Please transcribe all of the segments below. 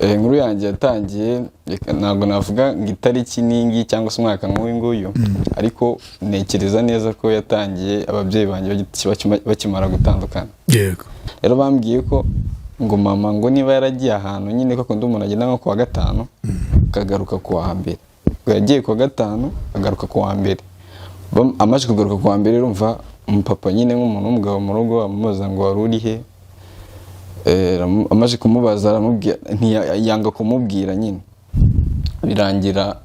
inkuru yanjye yatangiye ntabwo navuga ngo itariki n'ingi cyangwa se umwaka nk'uyu nguyu ariko ntekereza neza ko yatangiye ababyeyi banjye bakimara gutandukana. Yego. Rero bambwiye ko ngo mama ngo niba yaragiye ahantu nyine ko kundi umuntu agenda nko kuwa gatanu akagaruka kuwa mbere. Yagiye kuwa gatanu agaruka kuwa mbere. Amaje kugaruka kuwa mbere urumva umupapa nyine nk'umuntu w'umugabo mu rugo amubaza ngo wari uri he. Amaje kumubaza aramubwira ntiyanga kumubwira nyine birangira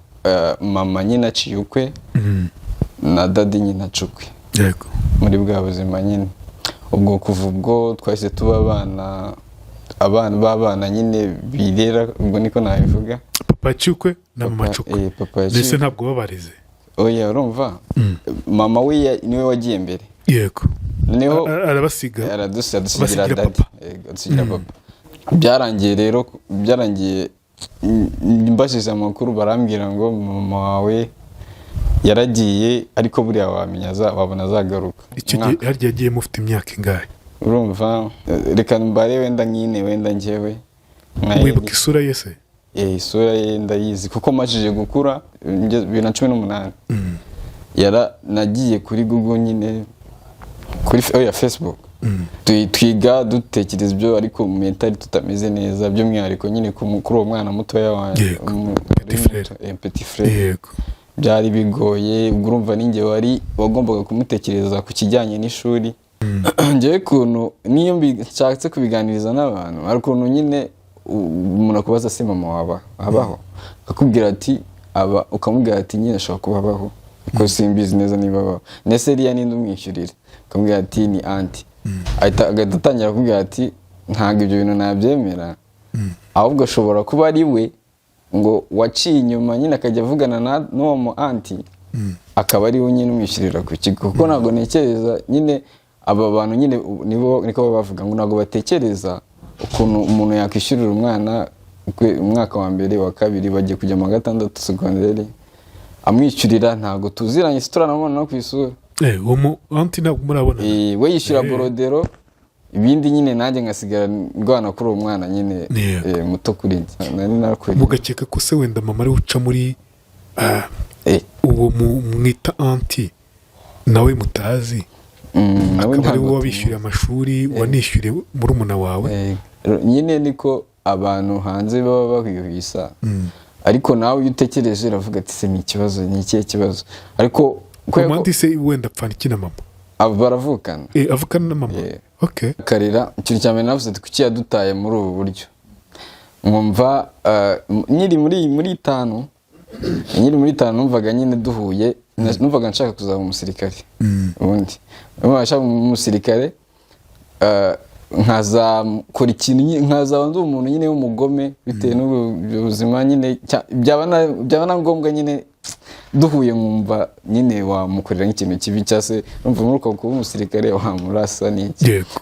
mama nyine aciye ukwe na dadi nyine acukwe. Yego. Muri bwa buzima nyine ubwo kuva ubwo twahise tuba abana nyine birera ubwo niko nabivuga. Papa acukwe na mama acukwe. Mbese ntabwo babarize. Oya urumva mama we niwe wagiye mbere. Yego. Niho arabasiga aradusigira dadi. Yego dusigira papa. Byarangiye mbashije amakuru barambwira ngo mama wawe yaragiye ariko buriya wabona azagaruka. Icyo gihe harya yagiye mufite imyaka ingahe? Urumva reka mbare wenda njyewe wibuka isura ye se? Isura ye ndayizi kuko majije gukura 2018 nagiye kuri Google nyine kuri Facebook twiga dutekereza ibyo ariko mentally tutameze neza by'umwihariko nyine kuri uwo mwana mutoya wanjye petit frère. Yego. Byari bigoye urumva ninjye wagombaga kumutekereza ku kijyanye n'ishuri. Njyewe kuntu niyo nshatse kubiganiriza n'abantu hari ukuntu nyine umuntu akubaza se mama waba abaho akakubwira ati ukamubwira ati nyine ashobora kuba abaho kuko simbizi neza niba abaho nese riya ninde umwishyurira akamubwira ati ni anti agatangira kubwira ati ntabwo ibyo bintu nabyemera ahubwo ashobora kuba ari we ngo waciye inyuma nyine akajya avugana n'uwo mu anti akaba ari we nyine umwishyurira ku kigo kuko ntabwo ntekereza nyine aba bantu nyine niko bavuga ngo ntabwo batekereza ukuntu umuntu yakwishyurira umwana umwaka wa mbere wa kabiri bagiye kujya mu gatandatu secondaire amwishyurira ntabwo tuziranye turanabona no kwisura. Uwo mu anti ntabwo murabona. We yishyura borodero ibindi nyine nanjye ngasigara ndwana kuri uwo mwana nyine muto kuri njye nari narakwiye. Mugakeka ko se wenda mama ari uca muri uwo mwita anti nawe mutazi akaba ari wowe wabishyuriye amashuri wanishyuriye murumuna wawe. Nyine niko abantu hanze baba bahwihwisa ariko nawe iyo utekereje uravuga ati se ni ikibazo ni ikihe kibazo ariko komandi se wenda apfana iki na mama baravukana avukana na mama. Okay. Karira ikintu cya mbere navuze ati kuki yadutaye muri ubu buryo mwumva nyiri muri itanu numvaga nyine duhuye numvaga nshaka kuzaba umusirikare ubundi nshaka umusirikare nkazakora ikintu nkazaba ndi umuntu nyine w'umugome bitewe n'ubuzima nyine byaba na ngombwa nyine duhuye nkumva nyine wamukorera nk'ikintu kibi cyase numva muri uko kuba umusirikare wamurasa n'iki. Yego.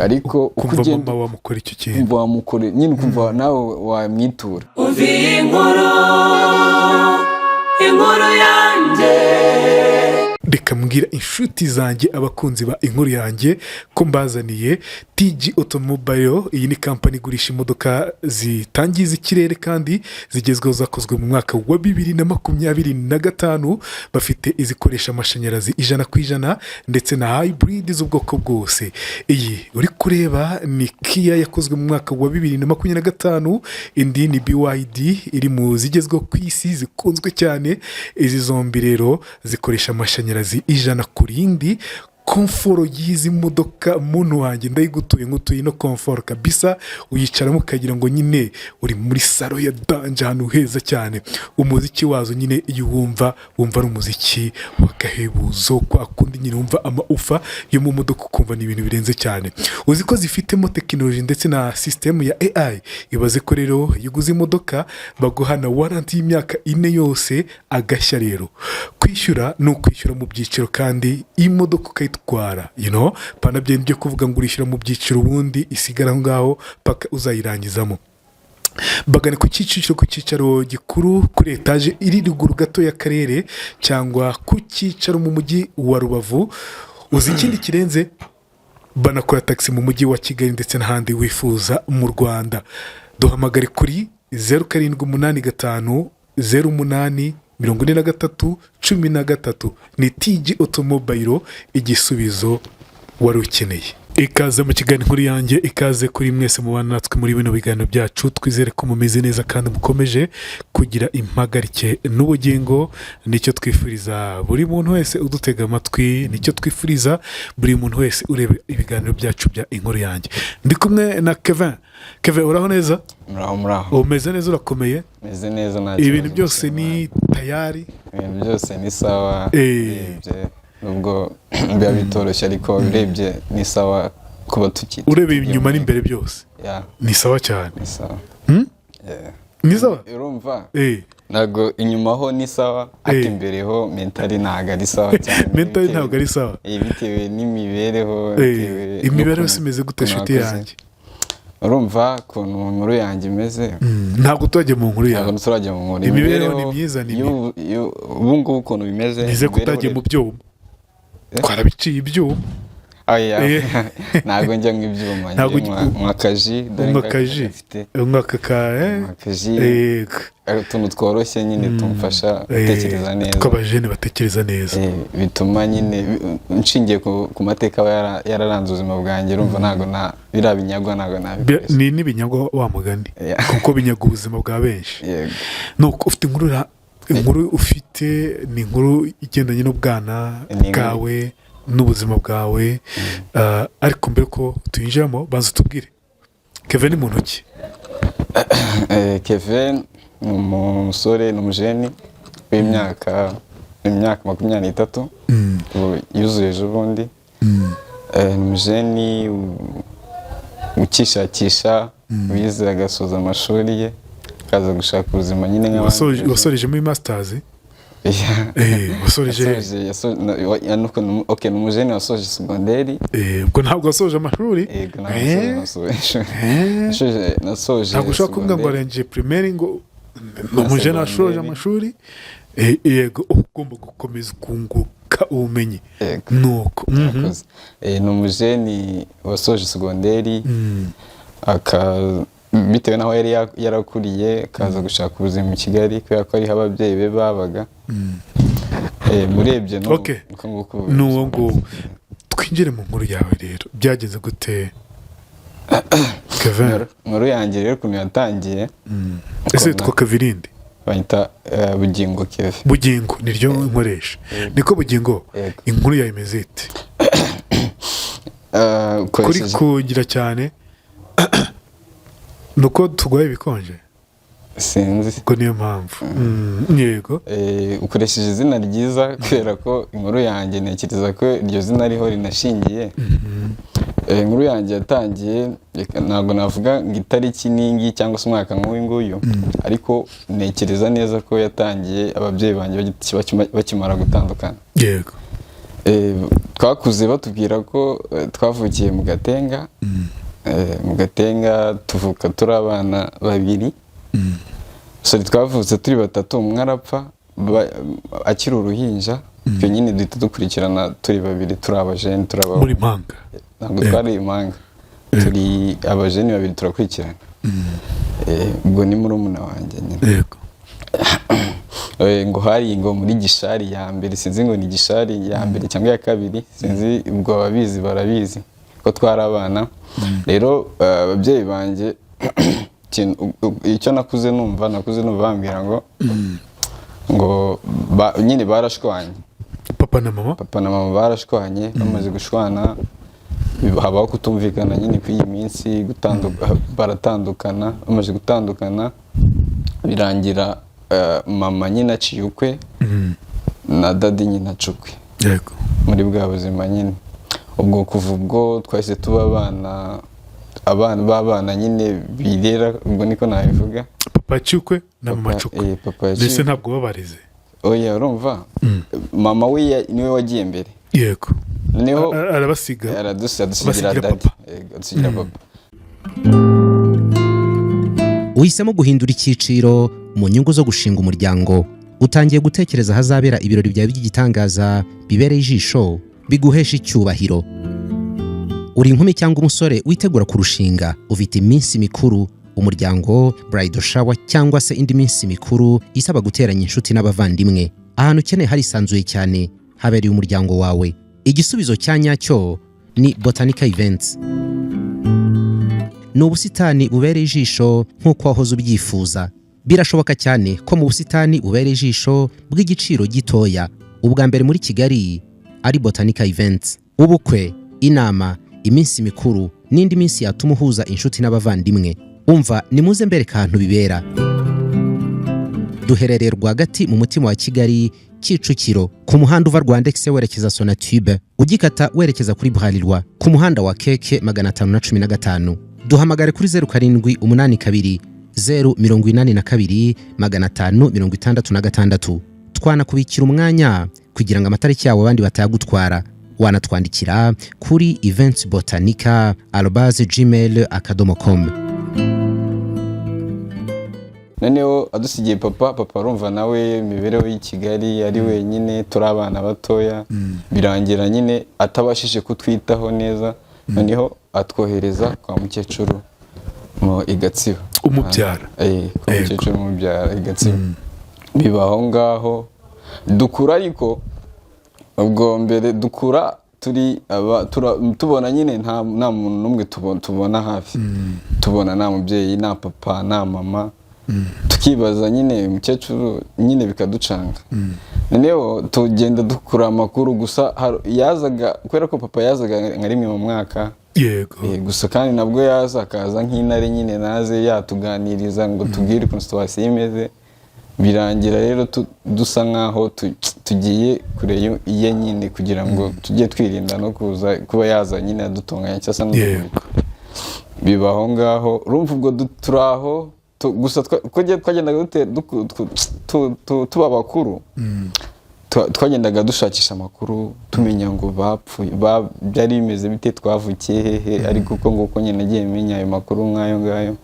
Ariko uko ugenda wamukora icyo kintu wamukore nyine kumva nawe wamwitura. Uvi inkuru yanjye reka mbwira inshuti zanjye abakunzi ba inkuru yanjye ko mbazaniye TG Automobile. Iyi ni kampani igurisha imodoka zitangiza ikirere kandi zigezweho zakozwe mu mwaka wa 2025. Bafite izikoresha amashanyarazi 100% ndetse na hybrid z'ubwoko bwose. Iyi uri kureba ni Kia yakozwe mu mwaka wa 2025, indi ni BYD iri mu zigezweho ku isi zikunzwe cyane. Izi zombi rero zikoresha amashanyarazi 100%. Komforo y'izi modoka muntu wanjye ndayigutuye ngutuye no komforo kabisa uyicaramo ukagira ngo nyine uri muri salo ya danje ahantu heza cyane. Umuziki wazo nyine iyo wumva ari umuziki wakahebuzo kwa kundi nyine wumva amaufa yo mu modoka ukumva ni ibintu birenze cyane. Uzi ko zifitemo technology ndetse na system ya AI. Ibaze ko rero yuguze imodoka baguha na warranty y'imyaka 4 yose agashya. Rero kwishyura no kwishyura mu byiciro kandi imodoka ukayitwara pana byo kuvuga ngo urishyura mu byiciro ubundi isigara ngaho paka uzayirangizamo. Bagane ku cyicaro gikuru kuri etage iri ruguru gato y'akarere cyangwa ku cyicaro mu mujyi wa Rubavu. Uzi ikindi kirenze banakora taxi mu mujyi wa Kigali ndetse n'ahandi wifuza mu Rwanda. Duhamagare kuri 0785 08 43 ni TG Automobile, igisubizo wari ukeneye. Ikaze mu kiganiro Inkuru yanjye, ikaze kuri mwese mubana natwe muri bino biganiro byacu. Twizere ko mumeze neza kandi mukomeje kugira impagarike n'ubugingo. Nicyo twifuriza buri muntu wese udutega amatwi, nicyo twifuriza buri muntu wese ureba ibiganiro byacu bya Inkuru yanjye. Ndi kumwe na Kevin. Uraho neza? Muraho. Umeze neza, urakomeye? Meze neza. Ibintu byose ni tayari? Ibintu byose ni sawa. Nubwo biba bitoroshye ariko urebye ni sawa kuba tukiri. Urebeye inyuma n'imbere byose ni sawa cyane. Ni sawa. Ni sawa? Urumva? Ntabwo inyuma ho ni sawa, ariko imbere ho mentali ntabwo ari sawa cyane. Mentali ntabwo ari sawa? Bitewe n'imibereho. Imibereho simeze gute nshuti yanjye? Urumva ukuntu inkuru yanjye imeze? Ntabwo turajya mu nkuru yawe. Ntabwo turajya mu nkuru. Imibereho ni myiza ni ubu ngubu ukuntu bimeze. Nize kutajya mu byuma. Twarabiciye ibyuma. Ntabwo njya nk'ibyuma, mwakaji. Utuntu tworoshye nyine tumfasha gutekereza neza. Ko abajene batekereza neza. Bituma nyine nshingiye ku mateka aba yararanze ubuzima bwanjye. Urumva ntabwo biriya binyagwa ntabwo nabikoresha. Ni n'ibinyagwa wa mugani, kuko binyaga ubuzima bwa benshi. Nuko ufite inkuru ufite ni inkuru igendanye n'ubwana bwawe n'ubuzima bwawe. Ariko mbere ko tuyinjiramo banza tubwire Kevin ni muntu ki? Kevin ni umusore, ni umujeni w'imyaka 23 yuzuye ejo bundi. Ni umujeni ukishakisha, wize agasoza amashuri ye, akaza gushaka ubuzima nyine nk'abandi. Wasoreje muri masters? Wasoreje ni umujeni wasoje segonderi. Ubwo ntabwo wasoje amashuri? Ntabwo ushobora kuvuga ngo arangije primaire ngo ni umujeni wasoje amashuri. Yego, ugomba gukomeza kunguka ubumenyi. Nuko ni umujeni wasoje segonderi, bitewe n'aho yari yarakuriye, akaza gushaka ubuzima mu Kigali kubera ko ariho ababyeyi be babaga. Murebye n'uwo ngo twinjire mu nkuru yawe rero, byagenze gute Kevin? Inkuru yanjye rero ukuntu yatangiye, ese witwa Kavirindi? Banyita Bugingo Kevin. Bugingo niryo nkoresha. Niko Bugingo, inkuru yawe imeze ite? Kuri kugira cyane nuko tugoye bikonje? Sinzi. Ubwo niyo mpamvu. Yego. Ukoresheje izina ryiza kubera ko inkuru yanjye ntekereza ko iryo zina ariho rinashingiye. Inkuru yanjye yatangiye, ntabwo navuga ngo itariki n'ingi cyangwa se umwaka nk'uyu nguyu, ariko ntekereza neza ko yatangiye ababyeyi banjye bakimara gutandukana. Yego. Twakuze batubwira ko twavukiye mu Gatenga. Mu Gatenga tuvuka turi abana babiri. Twavutse turi batatu, umwe arapfa akiri uruhinja. Twe nyine duhita dukurikirana turi babiri, turi abajeni, turi abahungu. Muri impanga? Ntabwo twari impanga, turi abajeni babiri turakurikirana. Ubwo ni murumuna wanjye nyine. Yego. Ngo hari ngo muri Gishari ya mbere, sinzi ngo ni Gishari ya mbere cyangwa ya kabiri, sinzi, ubwo ababizi barabizi ko twari abana. Rero ababyeyi banjye icyo nakuze numva bambwira ngo nyine barashwanye. Papa na mama barashwanye. Bamaze gushwana habaho kutumvikana nyine ku iyi minsi, baratandukana. Bamaze gutandukana birangira mama nyine aciye ukwe na dadi nyine acukwe. Yego. Muri bwa buzima nyine. Ubwo kuva ubwo twahise tuba abana b'abana nyine birera, ubwo niko nabivuga. Papa acukwe na mama acukwe. Mbese ntabwo babarize? Oya, urumva mama we niwe wagiye mbere. Yego. Niho arabasiga, aradusigira dadi. Adusigira papa. Uhisemo guhindura icyiciro mu nyungu zo gushinga umuryango. Utangiye gutekereza ahazabera ibirori byawe by'igitangaza bibereye ijisho, biguhesha icyubahiro. Uri inkumi cyangwa umusore witegura kurushinga, ufite iminsi mikuru, umuryango, bridal shower cyangwa se indi minsi mikuru isaba guteranya inshuti n'abavandimwe. Ahantu ukeneye harisanzuye cyane habereye umuryango wawe. Igisubizo cya nyacyo ni Botanica Events. Ni ubusitani bubereye ijisho nk'uko wahoze ubyifuza. Birashoboka cyane ko mu busitani bubereye ijisho bw'igiciro gitoya ubwa mbere muri Kigali ari Botanica Events. Ubukwe, inama, iminsi mikuru n'indi minsi yatuma uhuza inshuti n'abavandimwe. Umva nimuze mbereka ahantu bibera. Duherereye rwagati mu mutima wa Kigali, Kicukiro, ku muhanda uva Rwandex werekeza Sonatube, ugikata werekeza kuri Bralirwa ku muhanda wa Keke 515. Duhamagare kuri 0782 082 566. Twanakubikira umwanya kugira ngo amatariki yawe abandi batayagutwara. Wanatwandikira kuri eventsbotanica@gmail.com. noneho adusigiye papa arumva nawe imibereho y'i Kigali ari wenyine, turi abana batoya, birangira nyine atabashije kutwitaho neza. Noneho atwohereza kwa mukecuru mu Igatsibo, umubyara kwa mukecuru umubyara Igatsibo. Bibaho ngaho dukura, ariko ubwo mbere dukura turi tubona nyine nta muntu n'umwe tubona hafi. Tubona nta mubyeyi, nta papa, nta mama. Tukibaza nyine umukecuru nyine bikaducanga. Noneho tugenda dukura amakuru gusa yazaga, kubera ko papa yazaga nka rimwe mu mwaka. Yego. Gusa kandi nabwo yaza akaza nk'intare nyine, naze yatuganiriza ngo tubwire ukuntu situation imeze. Birangira rero dusa nkaho tugiye kure ye nyine, kugira ngo tujye twirinda no kuba yaza nyine adutunganya cyasa n'uko. Bibaho ngaho, urumva ubwo turaho gusa twagendaga tuba bakuru. Twagendaga dushakisha amakuru tumenya ngo bapfuye byari bimeze bite, twavukiye hehe, ariko uko nguko nyine nagiye menya ayo makuru nk'ayo ngayo.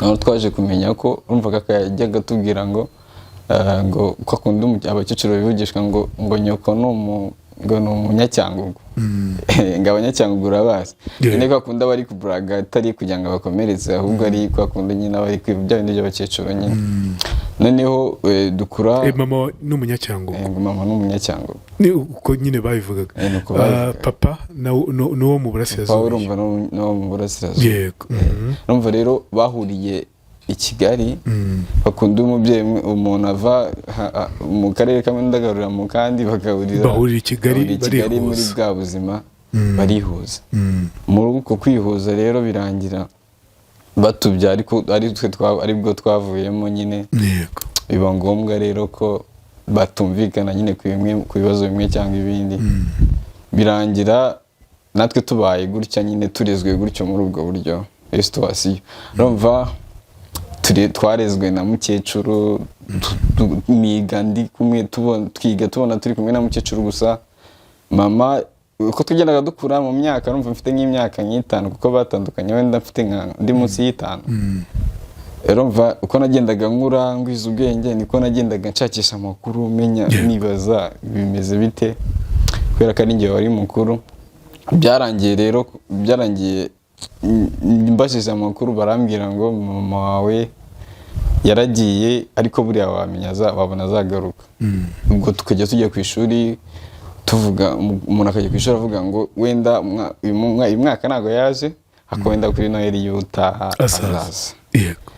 Naho twaje kumenya ko urumva ko yajyaga tubwira ngo kwa kundi abakecuru bivugishwa ngo nyoko ni umunyacyangugu. Ngo abanyacyangugu urabazi, nyine kwa kundi abari kuburaga atari kugira ngo bakomeretse, ahubwo ari kwa kundi nyine abari kwibya bindi by'abakecuru nyine. Noneho dukura mama n'umunyacyangugu. Mama n'umunyacyangugu ni uko nyine babivugaga. Papa n'uwo mu burasirazuba. Urumva n'uwo mu burasirazuba. Yego. Urumva rero bahuriye i Kigali. Bakunda umubyeyi umuntu ava mu karere kamwe ndagarura mu kandi bahurira i Kigali muri bwa buzima barihuza. Muri uko kwihuza rero birangira batubya, ariko aribwo twavuyemo nyine. Yego. Biba ngombwa rero ko batumvikana nyine ku bibazo bimwe cyangwa ibindi. Birangira natwe tubaye gutya nyine, turezwe gutyo muri ubwo buryo situation. Urumva twarezwe na mukecuru, miga ndi kumwe, twiga tubona turi kumwe na mukecuru gusa. Mama uko tugendaga dukura mu myaka, urumva mfite nk'imyaka 5 kuko batandukanye, wenda mfite ndi munsi y'5. Urumva uko nagendaga nkura ngwiza ubwenge, niko nagendaga nshakisha amakuru, menya nibaza bimeze bite, kubera ko ari ngiye wari mukuru. Byarangiye mbashije amakuru, barambwira ngo mama wawe yaragiye, ariko buriya wabona azagaruka. Ubwo tukajya tujya ku ishuri tuvuga, umuntu akajya ku ishuri avuga ngo wenda uyu mwaka ntabwo yaje, akawenda kuri Noheli y'utaha azaza. Yego.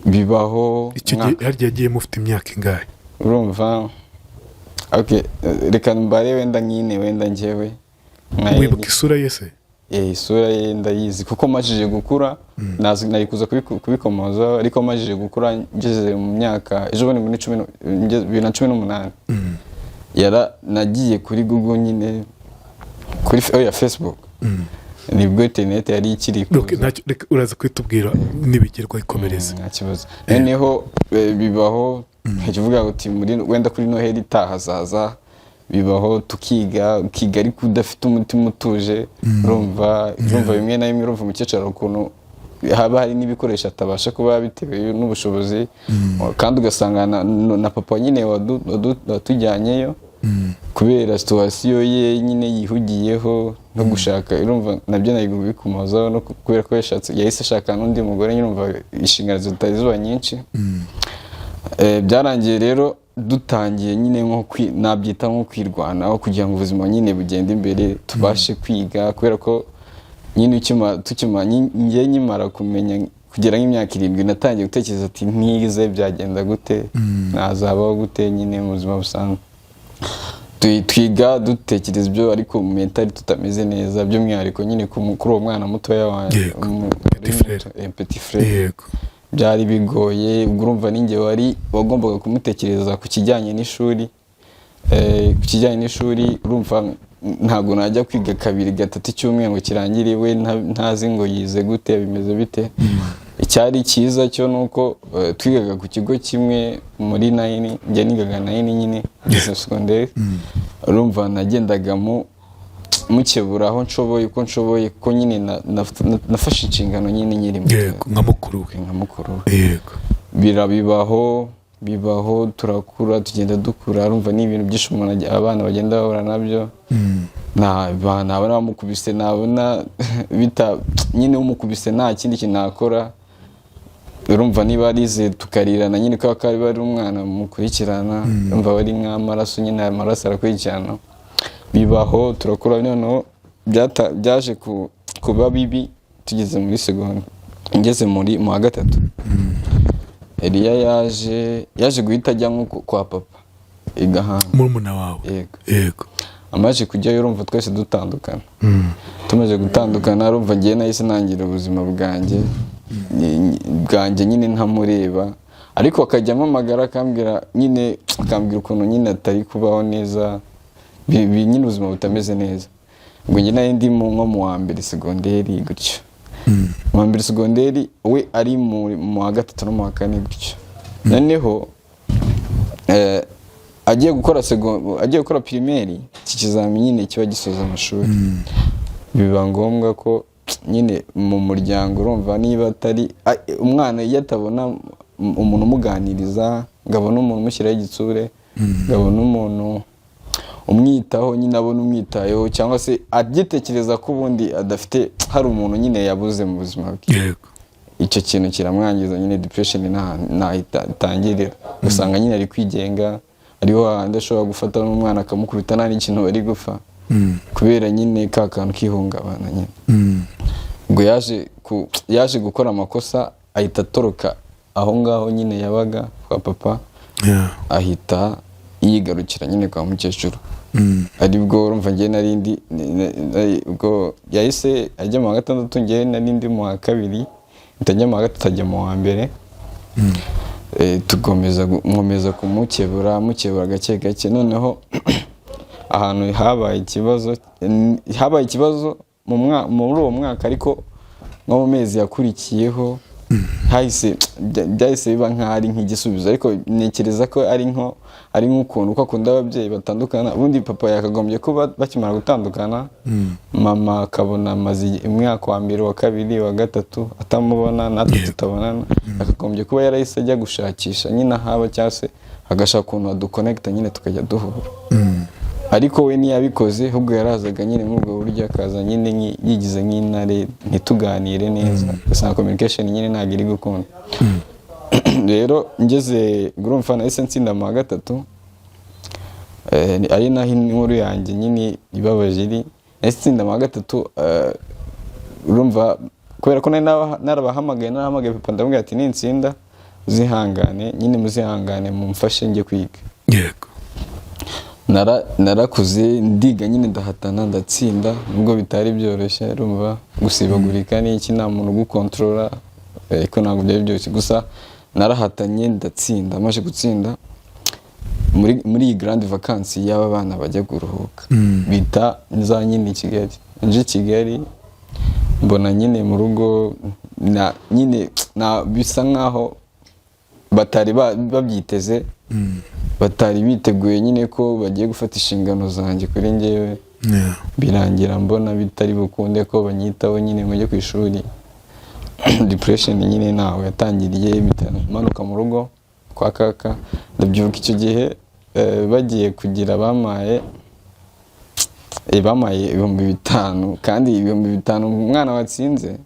Bibaho icyo gihe harya yagiye mufite imyaka ingahe? Urumva reka mbare wenda nyine, wenda njyewe wibuka isura ye se? Isura ye ndayizi kuko majije gukura. Nari kuza kubikomoza, ariko majije gukura ngeze mu myaka ejo bundi muri 2018. Nagiye kuri Google nyine, kuri Facebook. Nibwo internet yari ikiri kuza. Uraza kwitubwira nibigerwa ikomereza. Nta kibazo. Noneho bibaho nkivuga uti wenda kuri Noheli itaha zaza. Bibaho tukiga ariko udafite umutima utuje. Urumva bimwe na bimwe, urumva umukecuru ukuntu haba hari n'ibikoresho atabasha kuba bitewe n'ubushobozi. Kandi ugasanga na papa nyine watujyanyeyo kubera situwasiyo ye nyine yihugiyeho no gushaka urumva nabyo nari kubikumazaho no kubera ko yahise ashaka n'undi mugore nyine urumva inshingano zitari ziba nyinshi. Byarangiye rero dutangiye nyine nko nabyita nko kwirwanaho kugira ngo ubuzima nyine bugende imbere tubashe kwiga kubera ko nyine njye nkimara kumenya kugera nk'imyaka 7 natangiye gutekereza ati ntize byagenda gute nazabaho gute nyine mu buzima busanzwe twiga dutekereza ibyo ariko mentally tutameze neza by'umwihariko nyine kuri uwo mwana mutoya wanjye petit frère byari bigoye urumva ninjye wagombaga kumutekereza ku kijyanye n'ishuri urumva ntabwo najya kwiga 2-3 cyumweru ngo kirangire we ntazi ngo yize gute bimeze bite. Icyari cyiza cyo nuko twigaga ku kigo kimwe muri 9 njye nigaga 9 nyine secondaire urumva nagendaga mukebura aho nshoboye uko nshoboye ko nyine nafashe inshingano nyine nyiri nka mukuru yego bibaho turakura tugenda dukura urumva ni ibintu byinshi umuntu abana bagenda bahura nabyo nabona bamukubise nabona bita nyine umukubise nta kindi kintu nakora urumva niba arize tukarirana nyine ko ari umwana mukurikirana urumva bari nk'amaraso nyine amaraso arakurikirana bibaho turakura noneho byaje kuba bibi tugeze muri seconde ngeze mu wa gatatu Eliya yaje guhita ajya nko kwa papa igahanga murumuna wawe yego amaje kujyayo urumva twese dutandukana tumaze gutandukana urumva ngiye nahise nangira ubuzima bwanjye nyine ntamureba ariko akajyamo amagara akambwira ukuntu nyine atari kubaho neza nyine ubuzima butameze neza ubwo njye nari ndimo nko mu wa mbere segonderi gutyo mu wa mbere segonderi we ari mu wa gatatu no mu wa kane gutyo noneho agiye gukora primaire iki kizami nyine kiba gisoza amashuri biba ngombwa ko nyine mu muryango urumva niba atari umwana iyo atabona umuntu umuganiriza ngabona umuntu umushyiraho igitsure ngabona umuntu umwitaho nyine abona umwitayeho cyangwa se agitekereza ko ubundi adafite hari umuntu nyine yabuze mu buzima bwe icyo kintu kiramwangiza nyine depression itangirira usanga nyine ari kwigenga ariho handi ashobora gufata n'umwana akamukubita nta n'ikintu bari gupfa kubera nyine ka kantu kihungabana nyine ubwo yaje gukora amakosa ahita atoroka aho ngaho nyine yabaga kwa papa ahita yigarukira nyine kwa mukecuru aribwo urumva ngiye narindi ubwo yahise ajya mu wa gatandatu ngiye narindi mu wa kabiri ntajya mu wa gatatu ajya mu wa mbere nkomeza kumukebura gake gake noneho ahantu habaye ikibazo muri uwo mwaka ariko nko mu mezi yakurikiyeho byahise biba nk'ari nk'igisubizo ariko ntekereza ko ari nk'ukuntu uko akunda ababyeyi batandukana ubundi papa yakagombye kuba bakimara gutandukana mama akabona amaze umwaka wa mbere wa kabiri wa gatatu atamubona natwe tutabonana akagombye kuba yarahise ajya gushakisha nyine ahaba cyangwa se agashaka ukuntu adukonekita nyine tukajya duhura ariko we ntiyabikoze ahubwo yarazaga nyine muri ubwo buryo akaza nyine yigize nk'intare ntituganire neza usanga communication nyine ntabwo iri gukunda rero ngeze urumva nahise nsinda mu wa gatatu ari naho inkuru yanjye nyine ibabaje iri nahise nsinda mu wa gatatu urumva kubera ko narabahamagaye papa ndamubwira ati nintsinda uzihangane nyine muzihangane mumfashe njye kwiga yego narakuze ndiga nyine ndahatana ndatsinda nubwo bitari byoroshye urumva gusibagurika n'iki nta muntu ugukontorora ariko ntabwo byari byoroshye gusa narahatanye ndatsinda maze gutsinda muri iyi grande vacances y'aba bana bajya kuruhuka bita nza nyine Kigali nje Kigali mbona nyine mu rugo nyine bisa nkaho batari babyiteze batari biteguye nyine ko bagiye gufata inshingano zanjye kuri njyewe birangira mbona bitari bukunde ko banyitaho nyine ngo njye ku ishuri depression nyine nawe yatangiriye manuka mu rugo kwa kaka ndabyibuka icyo gihe bagiye kugira bamaye 5,000 kandi 5,000 umwana watsinze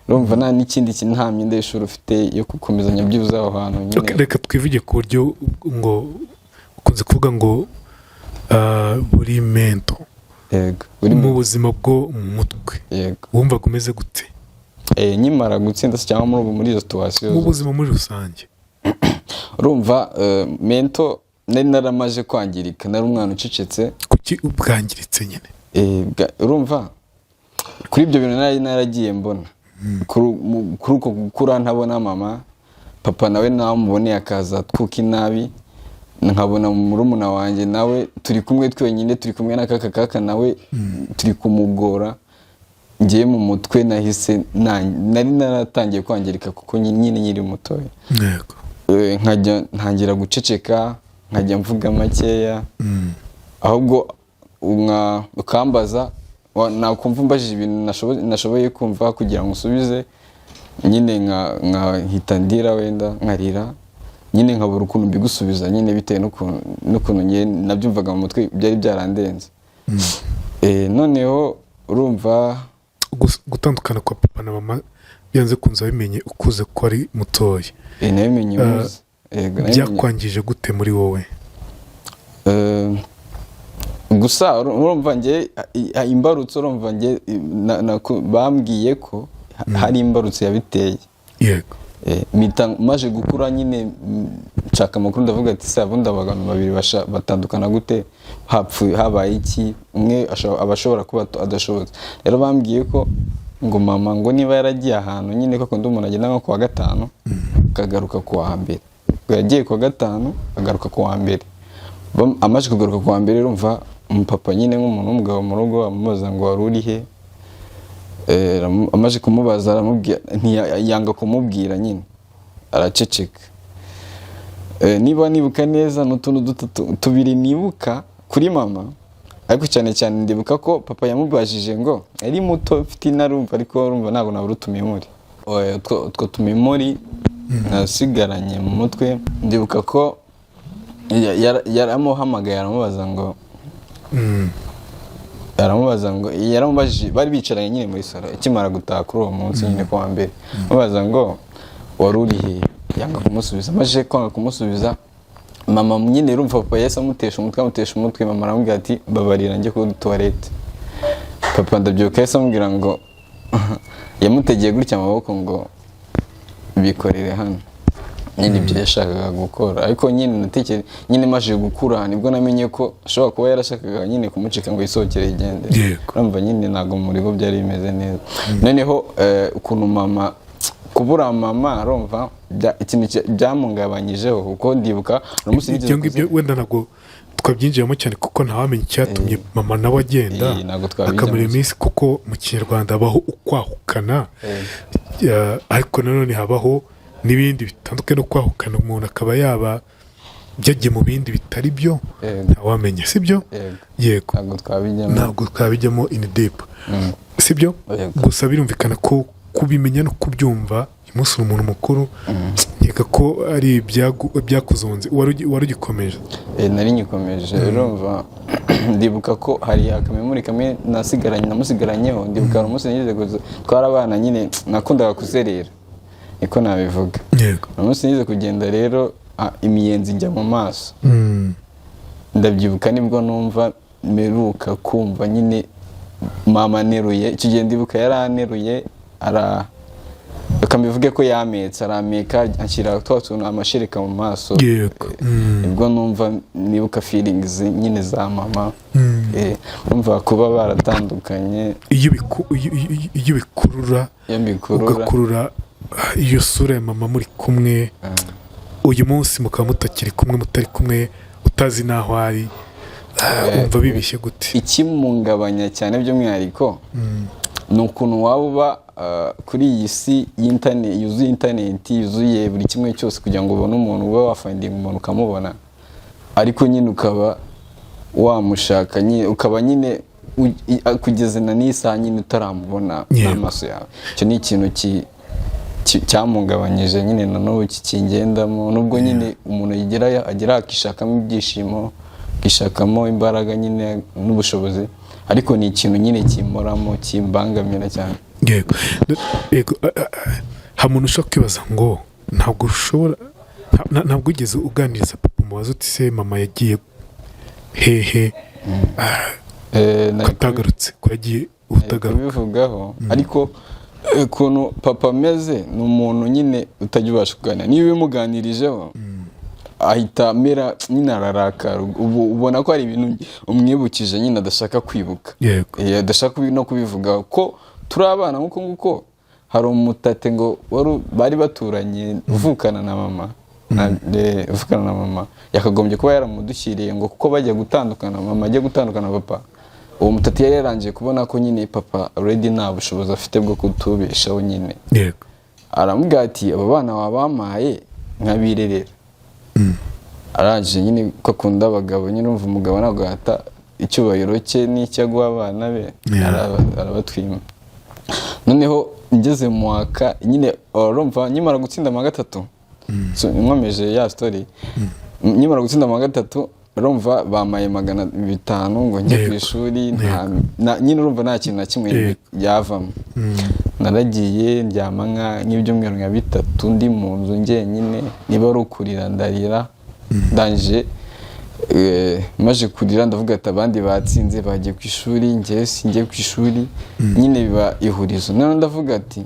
urumva nta n'ikindi kintu nta myenda y'ishuri ufite yo gukomezanya byibuze aho hantu nyine. Reka twivuge ku buryo ngo ukunze kuvuga ngo buri mento mu buzima bwo mu mutwe wumvaga umeze gute nkimara gutsinda se cyangwa muri iyo situation mu buzima muri rusange? urumva mento nari naramaje kwangirika, nari umwana ucecetse. Kuki ubwangiritse nyine? urumva kuri ibyo bintu nari naragiye mbona kuri uko gukura ntabona mama, papa nawe namuboneye akaza twuka inabi, nkabona murumuna wanjye nawe turi kumwe twenyine, turi kumwe na kaka nawe turi kumugora. Ngiye mu mutwe nahise nari naratangiye kwangirika kuko nyine nyiri mutoya. Nkajya ntangira guceceka, nkajya mvuga makeya, ahubwo ukambaza nakumva mbajije ibintu nashoboye kumva kugira ngo usubize, nyine nkahita ndira wenda nkarira, nyine nkabura ukuntu mbigusubiza nyine bitewe n'ukuntu nyine nabyumvaga mu mutwe byari byarandenze. Noneho urumva gutandukana kwa papa na mama byanze kunza bimenye ukuze ko ari mutoya. Nabimenye umuze. Byakwangije gute muri wowe? Gusa urumva nge imbarutso, urumva nge bambwiye ko hari imbarutso yabiteye. Yego. Maje gukura nyine nshaka amakuru ndavuga ati se abundi abantu babiri batandukana gute, habaye iki, umwe abashobora kuba adashobotse. Rero bambwiye ko ngo mama ngo niba yaragiye ahantu nyine ko ndi umuntu agenda nko kuwa gatanu akagaruka kuwa mbere, yagiye kuwa gatanu agaruka kuwa mbere. Amaje kugaruka kuwa mbere urumva umupapa nyine nk'umuntu w'umugabo mu rugo amubaza ngo wari uri he. Amaje kumubaza aramubwira, ntiyanga kumubwira nyine araceceka. Niba nibuka neza n'utuntu tubiri nibuka kuri mama, ariko cyane cyane ndibuka ko papa yamubajije ngo ari muto mfite inarumva, ariko urumva ntabwo nabura utumemori. Utwo tumemori nasigaranye mu mutwe, ndibuka ko yaramuhamagaye aramubaza ngo yaramubajije, bari bicaranye nyine muri sala akimara gutaha kuri uwo munsi nyine kuwa mbere, amubaza ngo wari uri he, yanga kumusubiza. Amaze kwanga kumusubiza, mama nyine urumva papa yese amutesha umutwe, mama aramubwira ati babarira njye kuri toilette. Papa ndabyuka yese amubwira ngo yamutegeye gutya amaboko ngo bikorere hano, nyine ibyo yashakaga gukora. Ariko nyine natekereje nyine maje gukura nibwo namenye ko ashobora kuba yarashakaga nyine kumucika ngo yisohokere igende. Urumva nyine ntago muri bo byari bimeze neza. Noneho ukuntu mama kubura mama urumva ikintu byamungabanyijeho kuko ndibuka umunsi n'ibyo wenda ntago twabyinjiyemo cyane kuko ntawamenye icyatumye mama nawe agenda akamara iminsi, kuko mu Kinyarwanda habaho ukwahukana, ariko nanone habaho n'ibindi bitandukanye no kwahukana. Umuntu akaba yaba byagiye mu bindi bitari byo ntawamenye, sibyo? Yego, ntabwo twabijyamo in deep, sibyo? Gusa birumvikana ko kubimenya no kubyumva umunsi umuntu mukuru, nkeka ko ari byakuzonze. Wari ugikomeje? Nari nyikomeje. Urumva ndibuka ko hari akamemori kamwe namusigaranyeho. Ndibuka umunsi nigeze twarabana nyine nakundaga kuzerera, niko nabivuga. Yego. Umunsi nigeze kugenda rero imiyenzi njya mu maso. Ndabyibuka nibwo numva meruka kumva nyine mama neruye. Icyo gihe ndibuka yaraneruye bakambivuge ko yametse, arameka anshyira tuntu amashereka mu maso. Yego. Nibwo numva nibuka feelings nyine za mama. Numva kuba baratandukanye. Iyo bikurura ugakurura iyo sura ya mama muri kumwe, uyu munsi mukaba mutakiri kumwe, mutari kumwe, utazi naho ari, umva bibishye gute? Ikimungabanya cyane by'umwihariko ni ukuntu waba uba kuri iyi si yuzuye interineti, yuzuye buri kimwe cyose kugira ngo ubone umuntu, ube wafindinga umuntu ukamubona, ariko nyine ukaba wamushaka, ukaba nyine kugeza na n'isaha nyine utaramubona n'amaso yawe. Icyo ni ikintu cyamungabanyije nyine na n'ubu kikingendamo nubwo nyine umuntu agera akishakamo ibyishimo akishakamo imbaraga nyine n'ubushobozi ariko ni ikintu nyine kimoramo kimbangamira cyane. Yego ha muntu ushobora kwibaza ngo ntabwo ugeze uganiriza papa mubaza uti se mama yagiye hehe katagarutse ko yagiye utagaruka bivugaho ariko ukuntu papa ameze ni umuntu nyine utajya ubasha kuganira niba ubimuganirijeho ahita amera nyine ararakara ubona ko hari ibintu umwibukije nyine adashaka kwibuka adashaka no kubivuga ko turi abana nk'uko nguko hari umutate ngo bari baturanye uvukana na mama yakagombye kuba yaramudushyiriye ngo kuko bajya gutandukana mama ajya gutandukana na papa uwo mutate yari yarangiye kubona ko nyine papa already nta bushobozi afite bwo kutubeshaho nyine aramubwira ati aba bana wabampaye nk'abirerera arangije nyine ko akunda abagabo nyine umva umugabo ntabwo yata icyubahiro cye n'icyo aguha abana be arabatwima. Noneho ngeze mu mwaka nyine urumva nyimara gutsinda mu gatatu nkomeje ya story nyimara gutsinda mu gatatu urumva bamaye 500 ngo njye ku ishuri nyine urumva nta kintu na kimwe yavamo naragiye ndyama nk'ibyumweru 3 ndi mu nzu njyenyine niba ari ukurira ndarira ndangije maje kurira ndavuga ati abandi batsinze bagiye ku ishuri njye singiye ku ishuri nyine biba ihurizo none ndavuga ati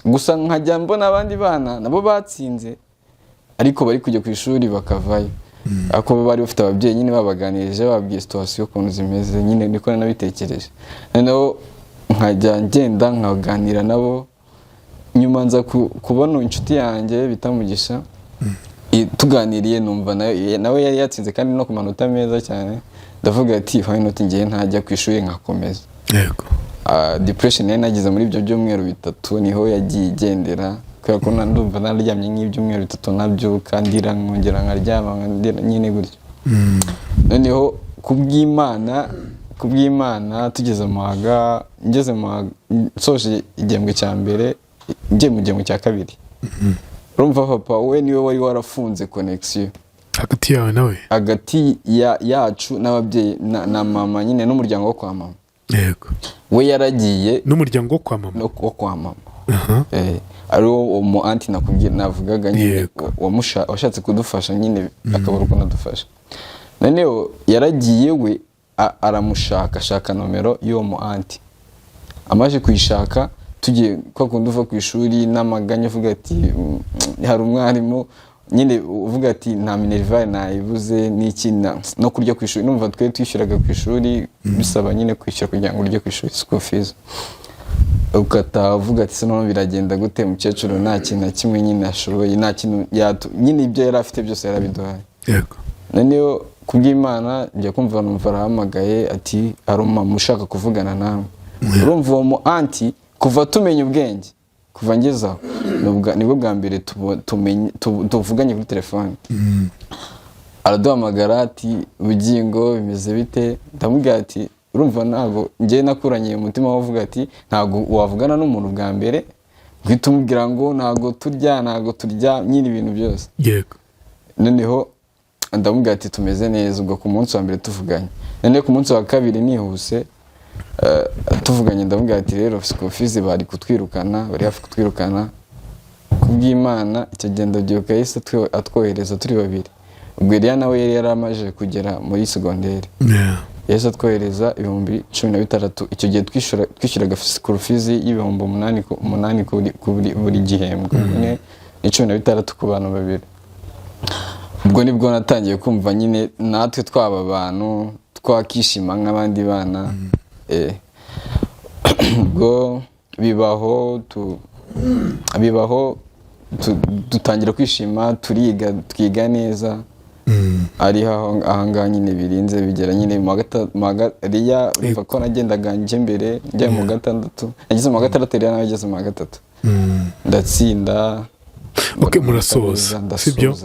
gusa nkajya mbona abandi bana nabo batsinze ariko bari kujya ku ishuri bakavayo ako bari bafite ababyeyi nyine babaganirije babwiye situation ukuntu zimeze nyine niko nabitekereje noneho nkajya ngenda nkaganira nabo nyuma nza kubona inshuti yanjye bitamugisha tuganiriye numva nawe yari yatsinze kandi no ku manota meza cyane ndavuga ati fine not ngiye ntajya ku ishuri nkakomeza depression yari nagize muri ibyo byumweru 3 niho yagiye igendera kubera ko ndumva naryamye nk'ibyumweru 3 nabyuka ndira nkongera nkaryama nyine gutyo noneho kubw'Imana tugeze ngeze soje igihembwe cya mbere ngiye mu gihembwe cya kabiri urumva papa we niwe wari warafunze connection hagati yawe nawe hagati yacu n'ababyeyi na mama nyine n'umuryango wo kwa mama we yaragiye n'umuryango wo kwa mama ariwo mu anti navugaga nyine washatse kudufasha nyine akabura uko nadufasha noneho yaragiye we ashaka nomero y'uwo mu anti amaje kuyishaka tugiye kwa kundi uva ku ishuri n'amaganya uvuga ati hari umwarimu nyine uvuga ati nta minerivare nayibuze n'iki no kurya ku ishuri numva twe twishyuraga ku ishuri bisaba nyine kwishyura kugira ngo urye ku ishuri school fees ukatavuga ati se none biragenda gute mukecuru nta kintu na kimwe nyine ashoboye nta kintu nyine ibyo yari afite byose yarabiduhaye noneho kubw'Imana njya kumva numva arahamagaye ati hari umama ushaka kuvugana nawe urumva uwo mu anti kuva tumenya ubwenge kuva ngezaho nibwo bwa mbere tuvuganye kuri telefone araduhamagara ati bugingo bimeze bite ndamubwira ati urumva ntabwo njye nakuranye umutima wavuga ati ntabwo wavugana n'umuntu bwa mbere guhita umubwira ngo ntabwo turya nyine ibintu byose noneho ndamubwira ati tumeze neza ubwo ku munsi wa mbere tuvuganye noneho ku munsi wa kabiri nihuse tuvuganye ndamubwira ati rero school fees bari hafi kutwirukana kubw'Imana icyo genda byuka yise atwohereza turi babiri ubwo Eliya nawe yari yaramaje kugera muri secondaire yese atwohereza 16,000 icyo gihe twishyuraga school fees y'ibihumbi 8 buri gihembwe ne 16 ku bantu babiri ubwo nibwo natangiye kumva nyine natwe twaba abantu twakishima nk'abandi bana ubwo bibaho dutangira kwishima twiga neza ari ahangaha nyine birinze bigera nyine Eliya urumva ko nagendaga njye mbere njya mu 6 nageze mu 6 Eliya nawe ageze mu 3 ndatsinda murasoza sibyo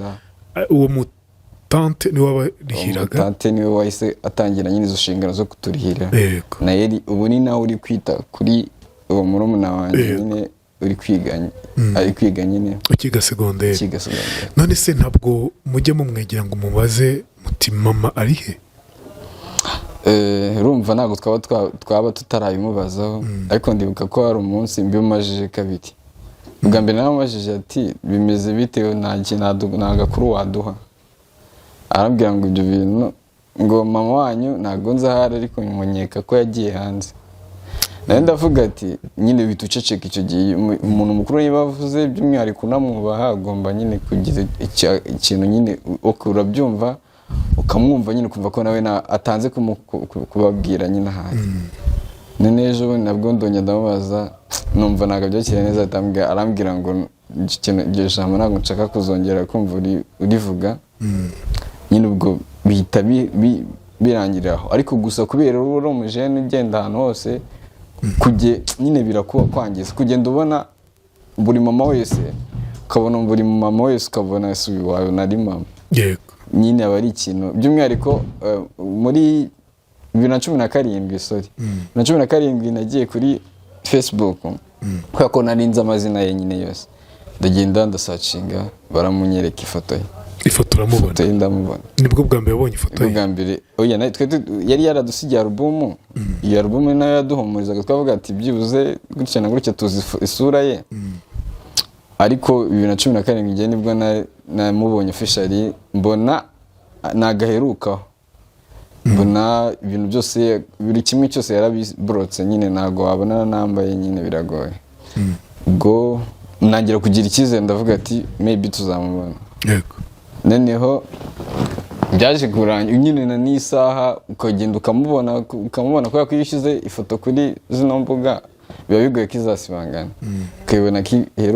uwo mutante niwe wabarihiraga mutante niwe wahise atangira nyine izo nshingano zo kuturihira na yeri ubu ni nawe uri kwita kuri uwo murumuna wanjye nyine uri kwiga ari kwiga nyine ukiga segonderi. None se ntabwo mujya mumwegera ngo mubaze muti mama ari he? Urumva ntabwo twaba tutarabimubazaho, ariko ndibuka ko hari umunsi mbimajije kabiri. Ubwa mbere naramubajije ati bimeze bitewe nta gakuru waduha. Arambwira ngo ibyo bintu ngo mama wanyu ntabwo nzahari, ariko nkeka ko yagiye hanze. Nawe ndavuga ati nyine bituceceka icyo gihe umuntu mukuru niba avuze by'umwihariko unamwubaha agomba nyine kugira ikintu nyine urabyumva ukamwumva nyine ukumva ko nawe atanze kubabwira nyine ahari. None ejo bundi nabwo ndongera ndamubaza numva ntabwo byakiriye neza, arambwira ngo iryo jambo ntabwo nshaka kuzongera kumva urivuga. Nyine ubwo bihita birangiriraho, ariko gusa kubera uri umujene ugenda ahantu hose nyine birakwangiza kugenda ubona buri mama wese, ukabona buri mama wese ukabona si wawe nari mama. Nyine aba ari ikintu by'umwihariko muri 2017 nagiye kuri Facebook kubera ko narinze amazina ye nyine yose, ndagenda ndasacinga baramunyereka ifoto ye. Ifoto uramubona? Ndamubona. Nibwo bwa mbere wabonye ifoto ye? Bwa mbere oya, yari yaradusigiye album. Iyo album nayo yaduhumurizaga, twavuga ati byibuze gutya na gutya tuzi isura ye. Ariko 2017 ngiye nibwo namubonye officially, mbona nagaherukaho, mbona ibintu byose buri kimwe cyose yarabibrotse nyine, ntago wabona nambaye nyine, biragoye. Ubwo nangira kugira icyizere, ndavuga ati maybe tuzamubona. Noneho byaje kurangira nyine n'isaha ukagenda ukamubona kubera ko yishyize ifoto kuri zino mbuga biba bigoye ko izasibangana. Ukabona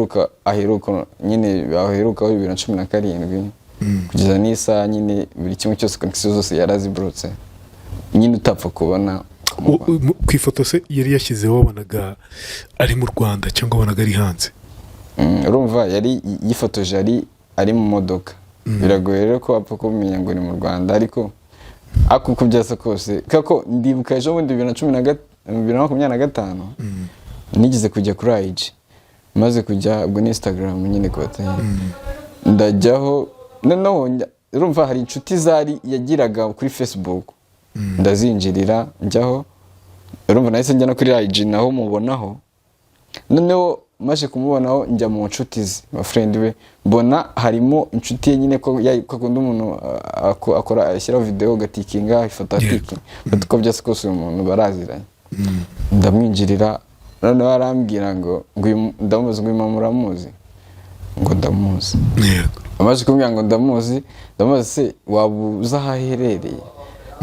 ko aheruka nyine aherukaho 2017 kugeza n'isaha nyine buri kimwe cyose konekisiyo zose yarazibrotse nyine utapfa kubona. Ku ifoto se yari yashyizeho wabonaga ari mu Rwanda cyangwa wabonaga ari hanze? Urumva yari yifotoje ari mu modoka. Biragoye rero ko apfa kumenya ngo ni mu Rwanda, ariko uko byasa kose kako ndibuka ejo bundi 2025 nigeze kujya kuri IG, maze kujya ubwo ni Instagram nyine kubatanye ndajyaho. Noneho urumva hari inshuti zari yagiraga kuri Facebook, ndazinjirira njyaho. Urumva nahise njya no kuri IG naho mubonaho. Noneho maje kumubonaho njya mu nshuti ze, ba friend we, mbona harimo inshuti ye nyine ko yakunda umuntu akora ashyira video gatikinga ifoto atiki, ko byase kose umuntu baraziranye. Ndamwinjirira, noneho arambwira ngo ndamuzi ngo mama muramuzi, ngo ndamuzi. Amaze kumbwira ngo ndamuzi se wabuza ahaherereye?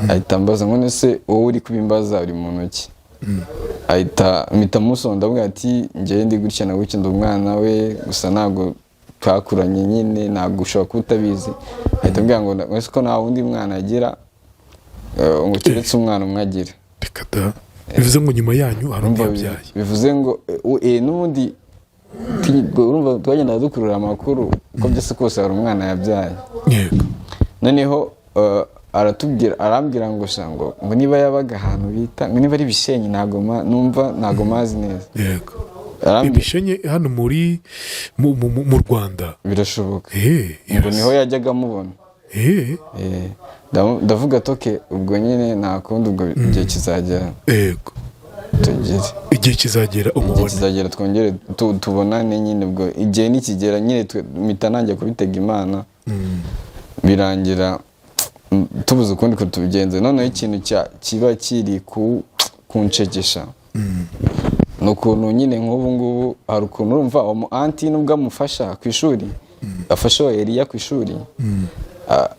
Ahita ambaza ngo nese wowe uri kubimbaza uri mu ntoki? Ahita mpita ndavuga ati njye ndi gutya na gutya, umwana we gusa ntabwo twakuranye nyine, ntabwo ushobora kuba utabizi. Ahita ambwira ngo wese ko nta wundi mwana agira ngo keretse umwana umwe agira. Bivuze ngo nyuma yanyu hari undi yabyaye? Bivuze ngo n'ubundi urumva twagenda dukurura amakuru ko byose kose hari umwana yabyaye. Noneho arambwira ngo shango ngo niba yabaga ahantu bita ngo niba ari Bishenyi, ntabwo mazi neza. Bishenyi hano mu Rwanda? Birashoboka. Ngo niho yajyaga amubona. Ndavuga toke ubwo nyine nta kundi, ubwo igihe kizagera. Igihe kizagera umubone, igihe kizagera twongere tubonane nyine. Ubwo igihe nikigera nyine mpita nanjye kubitega Imana, birangira tubuze ukundi ko tubigenze. Noneho ikintu kiba kiri kuncegesha ni ukuntu nyine nk'ubu ngubu hari ukuntu urumva uwo anti nubwo amufasha ku ishuri, afasha Eliya ku ishuri,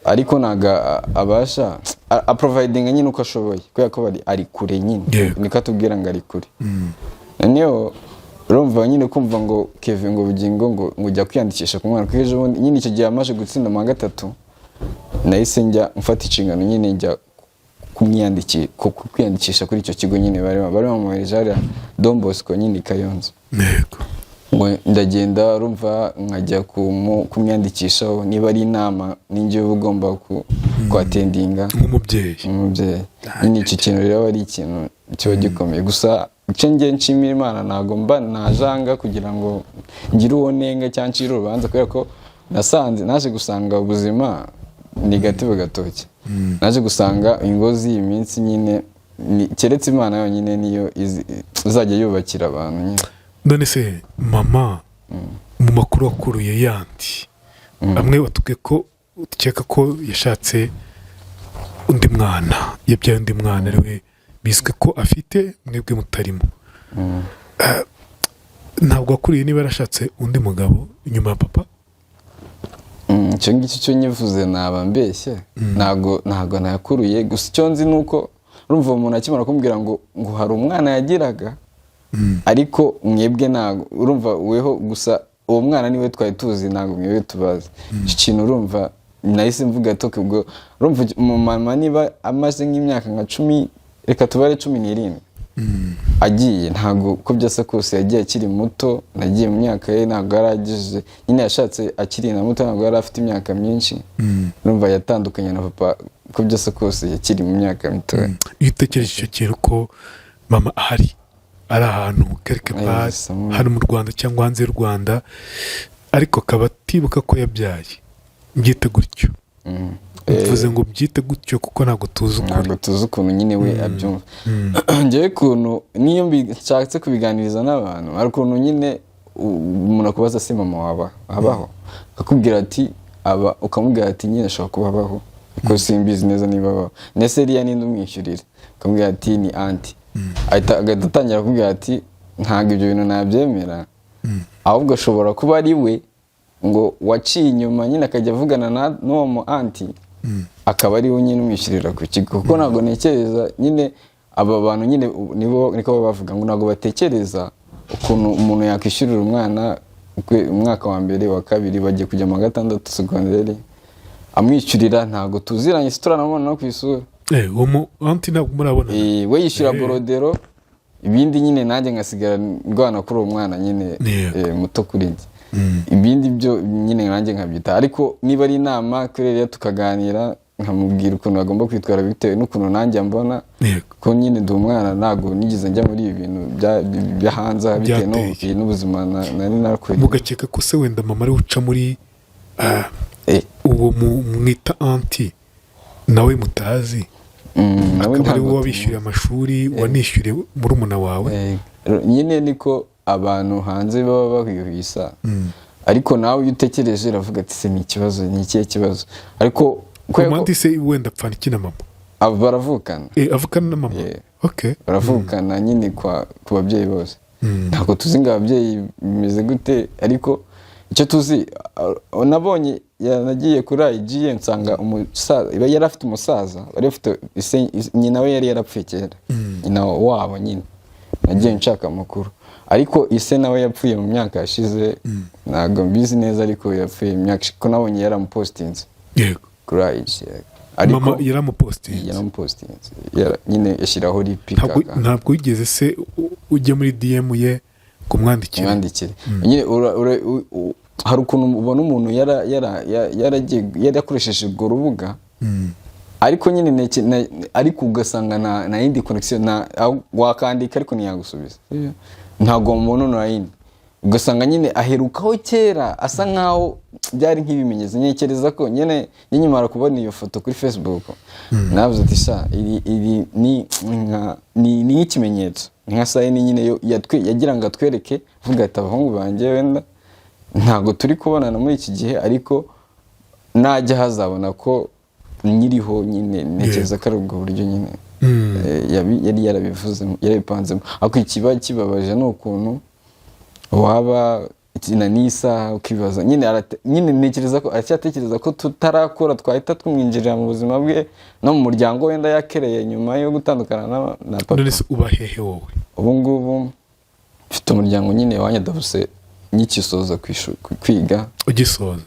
ariko ntago abasha aprovidinga nyine uko ashoboye kubera ko ari kure nyine, niko atubwira ngo ari kure. Noneho urumva nyine kumva ngo Kevin ngo bugingo ngo ujya kwiyandikisha ku mwana k'ejo bundi nyine icyo gihe amaje gutsinda mu 3 nahise njya mfata inshingano nyine njya kwiyandikisha kuri icyo kigo nyine bari bamuhereje hariya Don Bosco nyine Kayonza. Ndagenda urumva nkajya kumwiyandikishaho, niba ari inama ninjye ugomba kwatendinga nk'umubyeyi. Nyine icyo kintu rero ari ikintu kiba gikomeye. Gusa icyo ngiye nshimira Imana ntabwo mba najanga kugira ngo ngire uwo nenga cyangwa ncire urubanza, kubera ko naje gusanga ubuzima ni gatebe gatoki. Naje gusanga ingozi iyi minsi nyine keretse Imana yonyine niyo izajya yubakira abantu nyine. None se mama mu makuru akuruye yandi amwe batubwiye ko ukeka ko yashatse undi mwana, yabyaye undi mwana ariwe bizwi ko afite, mwebwe mutarimo. Ntabwo wakuriye niba yarashatse undi mugabo inyuma ya papa? Icyo ngicyo cyo nyivuze naba mbeshye, ntabwo nayakuruye. Gusa icyo nzi ni uko urumva umuntu akimara kumbwira ngo hari umwana yagiraga, ariko mwebwe ntabwo urumva weho, gusa uwo mwana niwe twari tuzi, ntabwo mwebwe tubazi. Icyo kintu urumva nahise mvuga toke ubwo urumva mama niba amaze nk'imyaka nka 10, reka tubare 17 agiye, ntabwo ko byasa kose yagiye akiri muto. Nagiye mu myaka ye ntabwo yaragije, nyine yashatse akiri na muto, ntabwo yari afite imyaka myinshi. Urumva yatandukanye na papa ko byasa kose yakiri mu myaka mito. Iyo utekereje icyo kintu ko mama ari ahantu quelque part hano mu Rwanda cyangwa hanze y'u Rwanda, ariko akaba atibuka ko yabyaye, mbyite gutyo. Mvuze ngo byite gutyo kuko ntabwo tuzi ukuntu nyine we abyumva. Ngewe ukuntu niyo nshatse kubiganiriza n'abantu, hari ukuntu nyine umuntu akubaza se mama abaho, akakubwira ati aba, ukamubwira ati nyine ashobora kuba abaho kuko simbizi neza niba abaho. Nese Eliya ninde umwishyurira? Ukamubwira ati ni anti. Agatangira akubwira ati ntabwo ibyo bintu nabyemera, ahubwo ashobora kuba ari we ngo waciye inyuma nyine akajya avugana n'uwo mu anti, akaba ari we nyine umwishyurira ku kigo. Kuko ntabwo ntekereza nyine aba bantu nyine niko bavuga ngo ntabwo batekereza ukuntu umuntu yakwishyurira umwana umwaka wa mbere wa kabiri bagiye kujya mu 6 segonderi amwishyurira. Ntabwo tuziranye, turanamubona no ku isura. Uwo mu anti ntabwo murabona. We yishyura borodero, ibindi nyine nanjye ngasigara ndwana kuri uwo mwana nyine muto kuri njye. Ibindi byo nyine nanjye nkabyita, ariko niba ari inama kurera tukaganira nkamubwira ukuntu agomba kwitwara bitewe n'ukuntu nanjye mbona ko nyine ndi umwana, ntabwo nigeze njya muri ibi bintu bya hanze bitewe n'ubuzima nari narakuriye. Mugakeka ko se wenda mama ari uca muri uwo mwita anti nawe mutazi, akaba ari wowe wabishyuriye amashuri, wanishyuriye murumuna wawe. Nyine niko abantu hanze baba bahwihwisa, ariko nawe iyo utekereje uravuga ati se ni ikibazo, ni ikihe kibazo? Ariko komandi se wenda apfana iki na mama? Baravukana. Avukana na mama? Okay. Baravukana nyine ku babyeyi bose. Ntabwo tuzi ngo ababyeyi bimeze gute, ariko icyo tuzi nabonye yanagiye kuri IGN nsanga umusaza yari afite umusaza, bari afite nyina we yari yarapfuye kera, nyina wabo nyine nagiye nshaka amakuru, ariko ise nawe yapfuye mu myaka yashize. Ntabwo mbizi neza, ariko yapfuye imyaka ko nabonye yaramupostinze. Yego. Kuri IGN. Mama yaramupostinze. Nyine yashyiraho ripika. Ntabwo wigeze se ujya muri DM ye kumwandikira? Nyine hari ukuntu ubona umuntu yarakoresheje urwo rubuga, ariko nyine ariko ugasanga na yindi connection wakandika ariko ntiyagusubiza. Ntabwo umuntu online ugasanga nyine aherukaho kera asa nkaho byari nk'ibimenyetso. Nyekereza ko nyine nyimara kubona iyo foto kuri Facebook navuze ati sha iri ni ikimenyetso, nka sayini nyine yagira ngo atwereke vuga ati abahungu banjye wenda ntabwo turi kubonana muri iki gihe, ariko najya hazabona ko nyiriho. Nyine ntekereza ko ari ubwo buryo nyine yari yarabivuzemo, yarabipanzemo. Ariko ikiba kibabaje ni ukuntu waba nisa ukibaza nyine ntekereza ko aracyatekereza ko tutarakora twahita twumwinjirira mu buzima bwe no mu muryango wenda yakereye nyuma yo gutandukana na papa. None se uba hehe wowe? Ubu ngubu mfite umuryango nyine wanyadavuse nyikisoza kwiga. Ugisoza?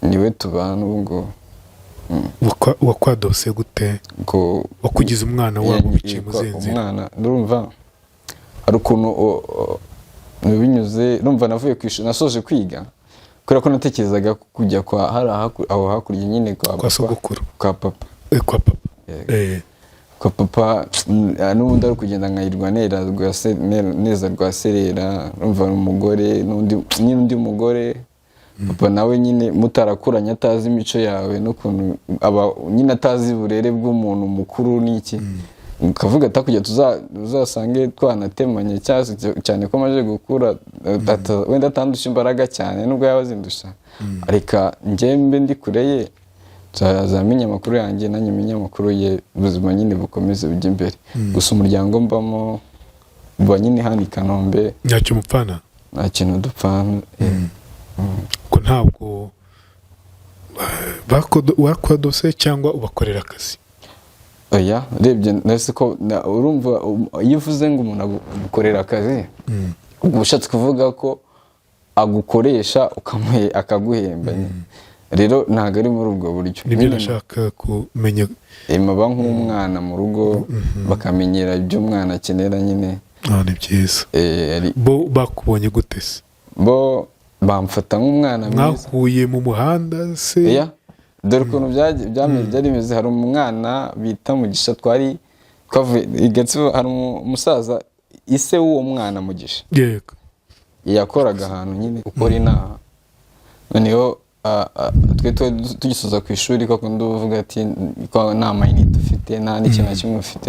Niwe tubana ubu ngubu. Wakwadose gute? Wakugize umwana wabo biciye mu zenze? Umwana ndumva ari ukuntu binyuze, numva navuye kwishura nasoje kwiga kubera ko natekerezaga kujya kwa aho hakurya nyine kwa sogokuru, kwa papa. Kwa papa. kwa papa n'ubundi ari kugenda nkayirwa neza rwa serera urumva umugore n'undi mugore papa nawe nyine mutarakuranye atazi imico yawe n'ukuntu aba nyine atazi uburere bw'umuntu mukuru n'iki ukavuga atakujya tuzasange twanatemanye cyane ko amaze gukura wenda atandusha imbaraga cyane nubwo yaba azindusha areka njyembe ndi kure ye azamenya amakuru yanjye nanjye menya amakuru ye ubuzima nyine bukomeze bujya imbere gusa umuryango mbamo buba nyine hano i Kanombe ntacyo mupfana nta kintu dupfana ko ntabwo wakwadose cyangwa ubakorera akazi oya urebye nese ko urumva iyo uvuze ngo umuntu agukorera akazi ubwo ushatse kuvuga ko agukoresha akaguhemba rero ntabwo ari muri ubwo buryo nibyo nashaka kumenya maba nk'umwana mu rugo bakamenyera ibyo umwana akenera nyine ni byiza bo bakubonye gute se bo bamfata nk'umwana mwiza mwahuye mu muhanda se dore ukuntu byari bimeze hari umwana bita Mugisha twavuye i Gatsibo hari umusaza ise w'uwo mwana Mugisha yego yakoraga ahantu nyine ukora inaha noneho twe tugisoza ku ishuri koko nduvuga ati ko nta mayinite ufite nta n'ikintu na kimwe ufite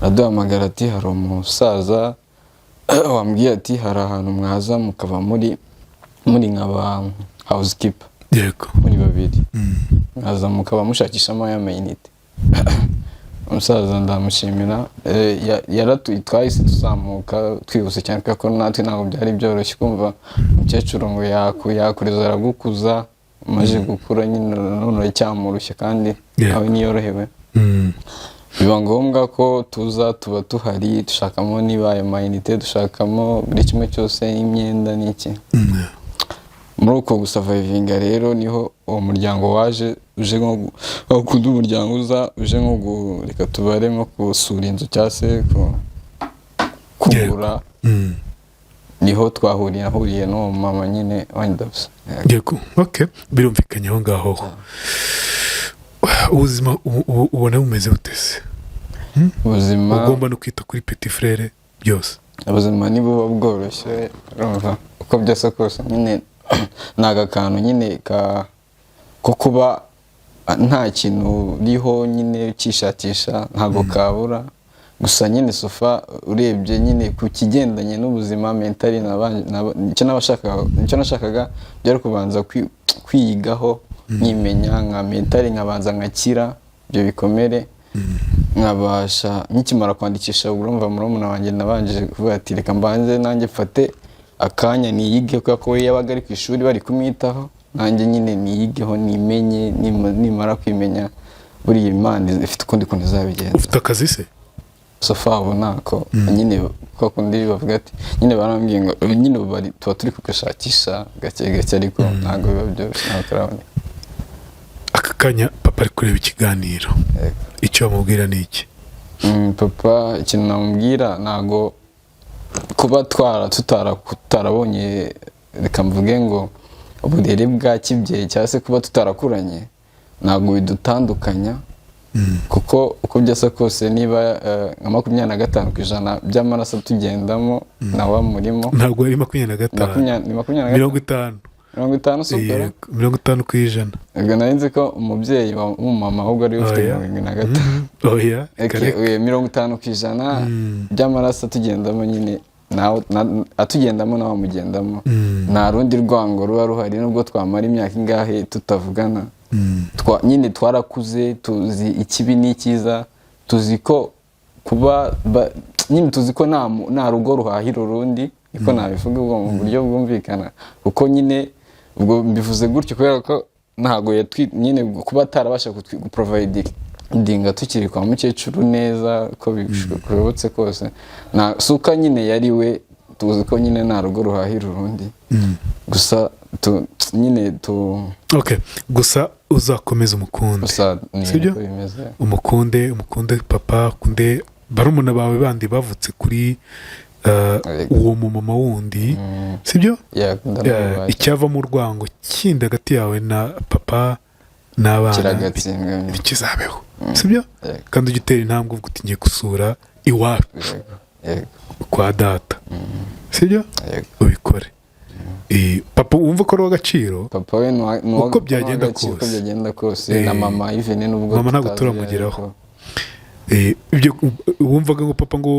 araduhamagara ati hari umusaza wambwiye ati hari ahantu mwaza mukaba muri nk'aba housekeeper yego muri babiri mwaza mukaba mushakishamo ya mayinite umusaza ndamushimira twahise tuzamuka twihuse cyane kuko natwe ntabwo byari byoroshye kumva umukecuru ngo yakuriza aragukuza umaze gukura nyine none cyamurushye kandi nawe niyorohewe biba ngombwa ko tuba tuhari dushakamo niba ayo mayinite dushakamo buri kimwe cyose imyenda n'iki muri uko gusavayivinga rero niho uwo muryango waje uje nko kundi umuryango uje nko reka tubare nko gusura inzu cyangwa se kugura niho twahuriye n'uwo mama nyine w'indabyo yego birumvikanye aho ngaho ubuzima ubona bumeze butese ubuzima ugomba no kwita kuri petit frere byose ubuzima nibuba bworoshye uko byose kose nyine ni agakantu nyine ko kuba nta kintu uriho nyine ukishakisha ntabwo kabura gusa nyine sofa urebye nyine ku kigendanye n'ubuzima mentali icyo nashakaga byari kubanza kwiyigaho nkimenya nka mentali nkabanza nkakira ibyo bikomere nkabasha nkikimara kwandikisha urumva murumuna wanjye nabanje kuvuga ati reka mbanze nanjye mfate akanya niyige kuko we yabaga ari ku ishuri bari kumwitaho nanjye nyine niyigeho nimenye nimara kwimenya buriya Imana ifite ukundi kuntu izabigenza. Ufite akazi se sofa ubu nako nyine kwa kundi bavuga ati nyine barambwiye ngo nyine tuba turi kugashakisha gake gake ariko ntabwo biba byoroshye ntabwo karaboneka. Aka kanya papa ari kureba ikiganiro icyo bamubwira ni iki? Papa ikintu namubwira ntabwo kuba tutarabonye reka mvuge ngo uburere bwa kibyeyi cyangwa se kuba tutarakuranye ntabwo bidutandukanya kuko uko byasa kose niba nka 25% by'amaraso tugendamo nawe murimo ntabwo ari 25 50 super 50%. Ubwo narinzi ko umubyeyi w'umumama ahubwo ari ufite 25. Oya 50% by'amaraso tugendamo nyine atugendamo nawe mugendamo nta rundi rwango ruba ruhari nubwo twamara imyaka ingahe tutavugana nyine twarakuze tuzi ikibi n'ikiza tuzi ko kuba nyine tuzi ko nta rugo ruhahira urundi niko nabivuga ubwo mu buryo bwumvikana kuko nyine ubwo mbivuze gutyo kubera ko ntago nyine kuba atarabasha guprovidinga tukiri kwa mukecuru neza ko bishobotse kose na suka nyine yari we tuzi ko nyine nta rugo ruhahira urundi gusa nyine okay gusa uzakomeza umukunde sibyo umukunde papa kunde barumuna bawe bandi bavutse kuri uwo mumama wundi sibyo icyava mu rwango kindi hagati yawe na papa n'abana kiragatsindwa bikizabeho sibyo kandi ujya utera intambwe uvuga uti ngiye gusura iwacu kwa data sibyo ubikore. Papa wumva ko ari uw'agaciro. Papa we uko byagenda kose na mama even nubwo mama ntabwo turamugeraho. Ibyo wumvaga ngo papa ngo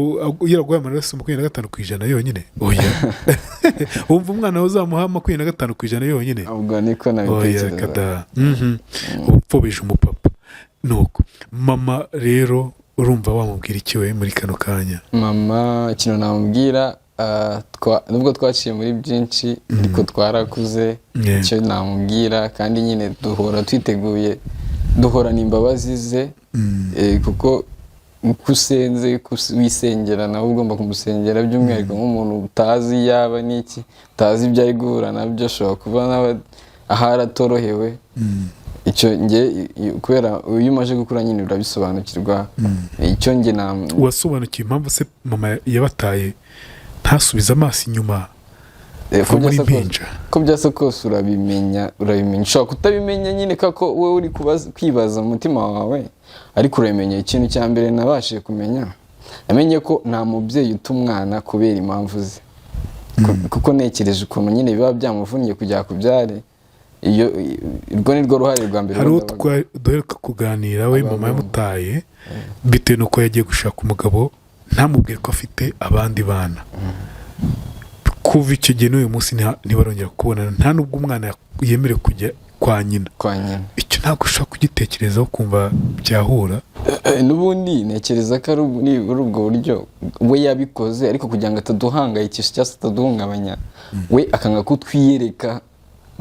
yaraguhaye amanota 25% yonyine oya wumva umwana we uzamuha 25% yonyine ubwo niko nabitekereza upfobije umupapa nuko mama rero urumva wamubwira iki we muri kano kanya? Mama ikintu namubwira nubwo twaciye muri byinshi ariko twarakuze icyo namubwira kandi nyine duhora twiteguye duhorana imbabazi ze kuko kusenze wisengera nawe ugomba kumusengera by'umwihariko nk'umuntu utazi yaba n'iki utazi ibyo ari guhura nabyo ashobora kuba nawe aharatorohewe icyo nge kubera iyo umaze gukura nyine urabisobanukirwa icyo nge wasobanukiye impamvu se mama yabataye ntasubiza amaso inyuma ko byasa kose urabimenya ushobora kutabimenya nyine kako wowe uri kwibaza mu mutima wawe ariko uramenye ikintu cya mbere nabashije kumenya amenye ko nta mubyeyi uta umwana kubera impamvu ze kuko nekereje ukuntu nyine biba byamuvuniye kujya kubyare urwo ni rwo ruhare rwa mbere. hari uwo duheruka kuganira we mama yamutaye bitewe n'uko yagiye gushaka umugabo ntamubwire ko afite abandi bana kuva icyo gihe n'uyu munsi ntibarongera kubonana nta n'ubwo umwana yemerewe kujya kwa nyina. Icyo ntabwo ushobora kugitekerezaho kumva byahura. N'ubundi ntekereza ko ari ubwo buryo we yabikoze ariko kugira ngo ataduhangayikisha cyangwa se ataduhungabanya we akanga kutwiyereka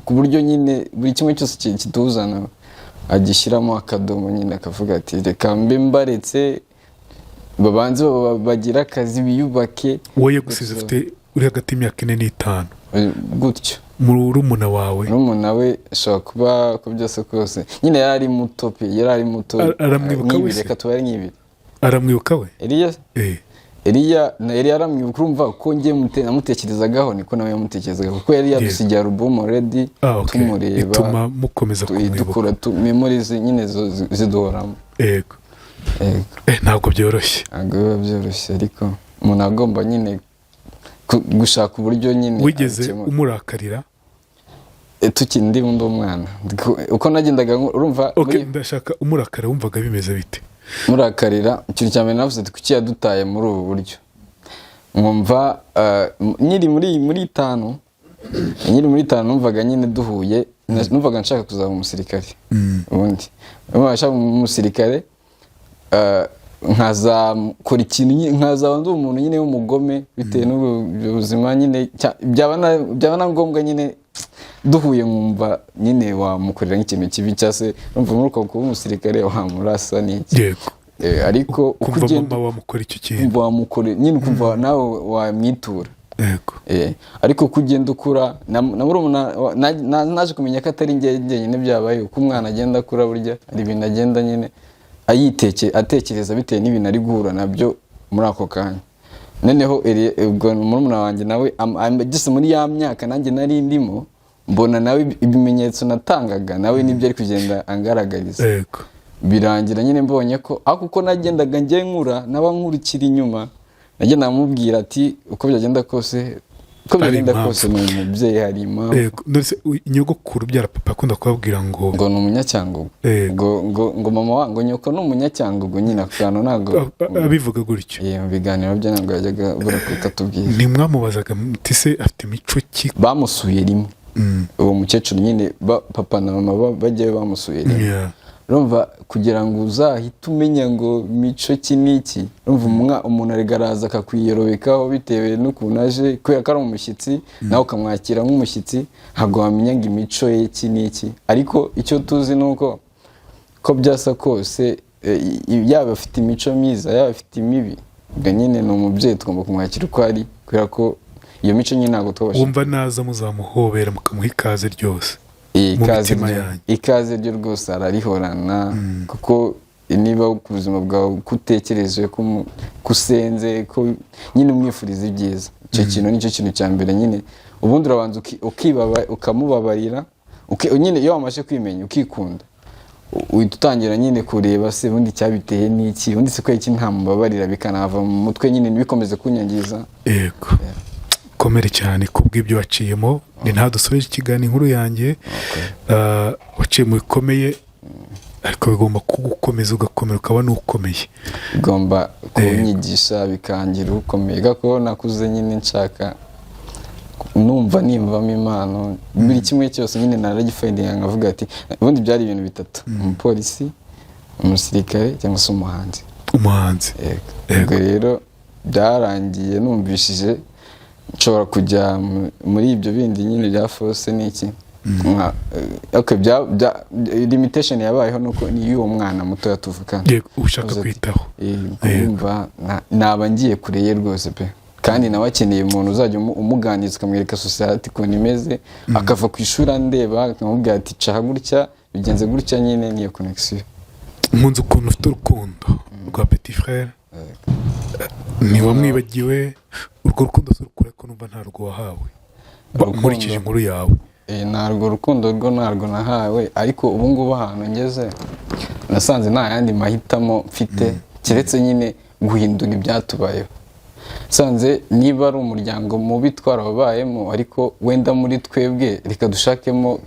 ku buryo nyine buri kimwe cyose kituzana agishyiramo akadomo nyine akavuga ati reka mbe mbaretse babanze bagira akazi biyubake. wowe gusize ufite uri hagati y'imyaka 4 n'5 gutyo murumuna wawe murumuna we ashobora kuba ko byose kose nyine yari muto pe yari muto aramwibuka wese reka tubare nk'ibiri aramwibuka we Eliya aramwibuka urumva ko ngiye namutekerezagaho niko nawe yamutekerezaga kuko yari yadusigiye album already tumureba ituma mukomeza kumwibuka memories nyine ziduhoramo. Yego ntabwo byoroshye ariko umuntu agomba nyine gushaka uburyo nyine. wigeze umurakarira tukindi undi umwana uko nagendaga urumva ndashaka umurakara wumvaga bimeze bite? Murakarira ikintu cya mbere navuze ati kuki yadutaye muri ubu buryo mwumva nyiri muri 5 numvaga nyine duhuye numvaga nshaka kuzaba umusirikare ubundi nshaka umusirikare nkazakora ikintu nkazaba ndi umuntu nyine w'umugome bitewe n'ubuzima nyine byaba na ngombwa nyine duhuye nkumva nyine wamukorera nk'ikintu kibi cyangwa se urumva muri uko kuba umusirikare wamurasa n'iki ariko kumva mama wamukora icyo kintu wamukore nyine kumva nawe wamwitura. Ariko kugenda ukura naje kumenya ko atari njyenyine byabaye uko umwana agenda akura burya ari ibintu agenda nyine atekereza bitewe n'ibintu ari guhura nabyo muri ako kanya. Noneho ubwo murumuna wanjye nawe ageze muri ya myaka nanjye nari ndimo mbona nawe ibimenyetso natangaga nawe nibyo ari kugenda angaragariza. Birangira nyine mbonye ko kuko nagendaga njye nkura naba nkurikira inyuma nagenda namubwira ati uko byagenda kose ni umubyeyi hari impamvu. Nyogokuru byara papa akunda kubabwira ngo ni umunyacyangugu ngo mama wangu nyoko ni umunyacyangugu nyine akano ntabwo abivuga gutyo. Mu biganiro bye ntabwo yajyaga burakatubwira. Ntimwamubazaga muti se afite imico ki? Bamusuye rimwe uwo mukecuru nyine papa na mama bajyayo bamusuye rimwe. Urumva kugira ngo uzahite umenya ngo mico ki niki urumva umuntu arigaraza akakwiyerobekaho bitewe n'ukuntu aje kubera ko ari umushyitsi nawe ukamwakira nk'umushyitsi ntabwo wamenya ngo imico ye ki niki. Ariko icyo tuzi ni uko byasa kose yaba afite imico myiza yaba afite imibi ubwo nyine ni umubyeyi tugomba kumwakira uko ari kubera ko iyo mico nyine ntabwo twabasha. Wumva naza muzamuhobera mukamuha ikaze ryose? Ikaze ryo rwose ararihorana kuko niba ku buzima bwawe kutekereje kusenze ko nyine umwifuriza ibyiza icyo kintu nicyo kintu cya mbere nyine ubundi urabanza ukamubabarira nyine iyo wamaze kwimenya ukikunda uhita utangira nyine kureba se ubundi cyabiteye n'iki ubundi se ko iki nta mubabarira bikanava mu mutwe nyine ntibikomeze kunyangiza. yego komere cyane kubw'ibyo waciyemo ni nta dusoreje ikiganiro inkuru yanjye waciye mu bikomeye ariko bigomba kugukomeza ugakomera ukaba n'ukomeye bigomba kunyigisha bikangira ukomeye gako nakuze nyine nshaka numva nimvamo impano buri kimwe cyose nyine naragifindinga nkavuga ati ubundi byari ibintu bitatu umupolisi umusirikare cyangwa se umuhanzi. Yego rero byarangiye numvishije nshobora kujya muri ibyo bindi nyine bya force n'iki okay limitation yabayeho nuko ni uwo mwana muto yatuvuka ushaka kwitaho kumva naba ngiye kureye rwose pe kandi nawe akeneye umuntu uzajya umuganiza ukamwereka society ukuntu imeze akava ku ishuri andeba akamubwira ati caha gutya bigenze gutya nyine niyo connection. Nkunze ukuntu ufite urukundo rwa petit frère niba mwibagiwe urwo rukundo surukura ko numva ntarwo wahawe nkurikije inkuru yawe. Ntarwo rukundo rwo ntarwo nahawe ariko ubu ngubu ahantu ngeze nasanze nta yandi mahitamo mfite keretse nyine guhindura ibyatubayeho. Sanze niba ari umuryango mubi twarababayemo ariko wenda muri twebwe reka tuzashakemo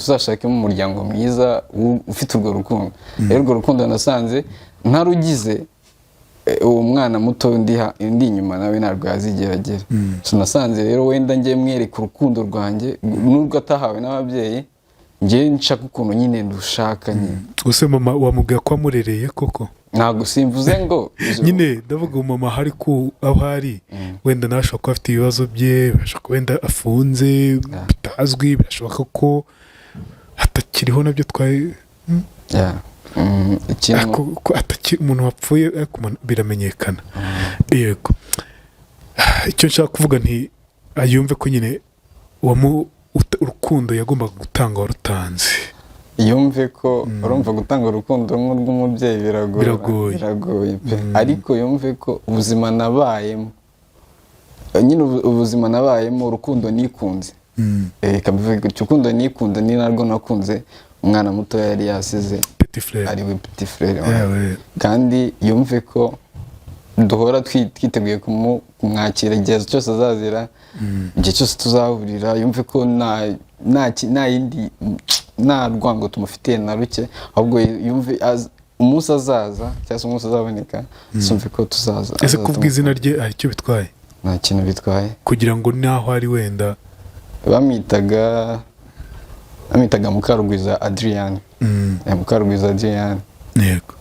umuryango mwiza ufite urwo rukundo. Rero urwo rukundo nasanze ntarugize uwo mwana muto ndi inyuma nawe ntabwo yazigeragera. So nasanze rero wenda ngiye mwereka urukundo rwanjye nubwo atahawe n'ababyeyi ngiye nshaka ukuntu nyine ndushaka nyine. Use mama wamubwira ko amurereye koko? Ntabwo simvuze ngo nyine ndavuga mama hari ko aho ari wenda nashobora kuba afite ibibazo bye birashoboka wenda afunze bitazwi birashoboka ko hatakiriho nabyo twaye umuntu wapfuye biramenyekana. Yego icyo nshaka kuvuga nti ayumve ko nyine urukundo yagombaga gutanga warutanze. Yumve ko urumva gutanga urukundo nk'urw'umubyeyi biragoye pe ariko yumve ko ubuzima nabayemo nyine ubuzima nabayemo urukundo nikunze kabivuga urukundo nikunze ni narwo nakunze umwana muto yari yasize ari we petit frère kandi yumve ko duhora twiteguye kumwakira igihe cyose azazira igihe cyose tuzahurira yumve ko nta yindi nta rwango tumufitiye na ruke ahubwo yumve umunsi azaza cyangwa se umunsi azaboneka sumve ko tuzaza. Ese kubwa izina rye hari icyo bitwaye? Nta kintu bitwaye kugira ngo naho ari wenda bamwitaga Mukarugwiza Adrian. Mukarugwiza Adrian yego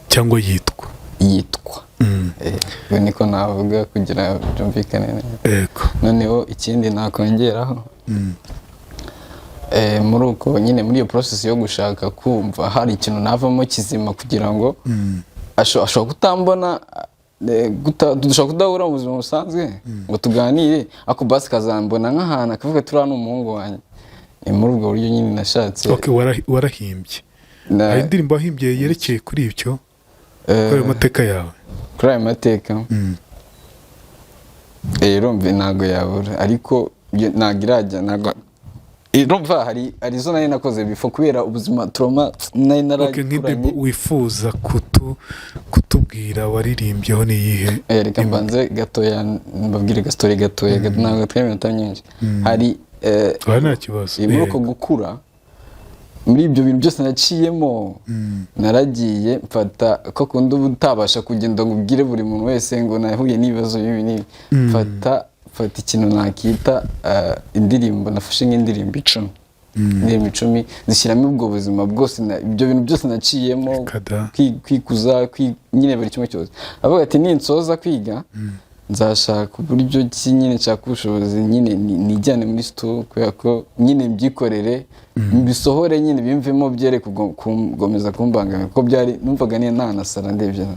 cyangwa yitwa niko navuga kugira byumvikane neza. Yego noneho ikindi nakongeraho muri uko nyine muri iyo process yo gushaka kumva hari ikintu navamo kizima kugira ngo ashobora kutambona dushobora kudahura mu buzima busanzwe ngo tuganire ako basi kazambona nk'ahantu akavuga turi hano umuhungu wanjye. Muri ubwo buryo nyine nashatse. Warahimbye hari indirimbo wahimbye yerekeye kuri ibyo kuri ayo mateka yawe? Kuri ayo mateka mve ntabwo yabura ariko ntabwo irajya ntabwo irumva hari zo nari nakoze bifo kubera ubuzima trauma nari narakuranye. Wifuza kutubwira waririmbyeho ni iyihe? Reka mbanze gatoya mbabwire gastori gatoya ntabwo twemeye iminota myinshi. Hari nta kibazo muri uko gukura muri ibyo bintu byose naciyemo naragiye mfata ko kundi utabasha kugenda ngo ubwire buri muntu wese ngo nahuye n'ibibazo bibi mfata ikintu nakita indirimbo nafashe nk'indirimbo 10 zishyiramo ubwo buzima bwose ibyo bintu byose naciyemo kwikuza nyine buri kimwe cyose avuga ati ninsoza kwiga nzashaka uburyo ki nyine nshaka ubushobozi nyine nijyane muri studio kubera ko nyine mbyikorere mbisohore nyine bimvemo byere kugomeza kumbangamira ko byari numvaga niyo ntanasara ndebye.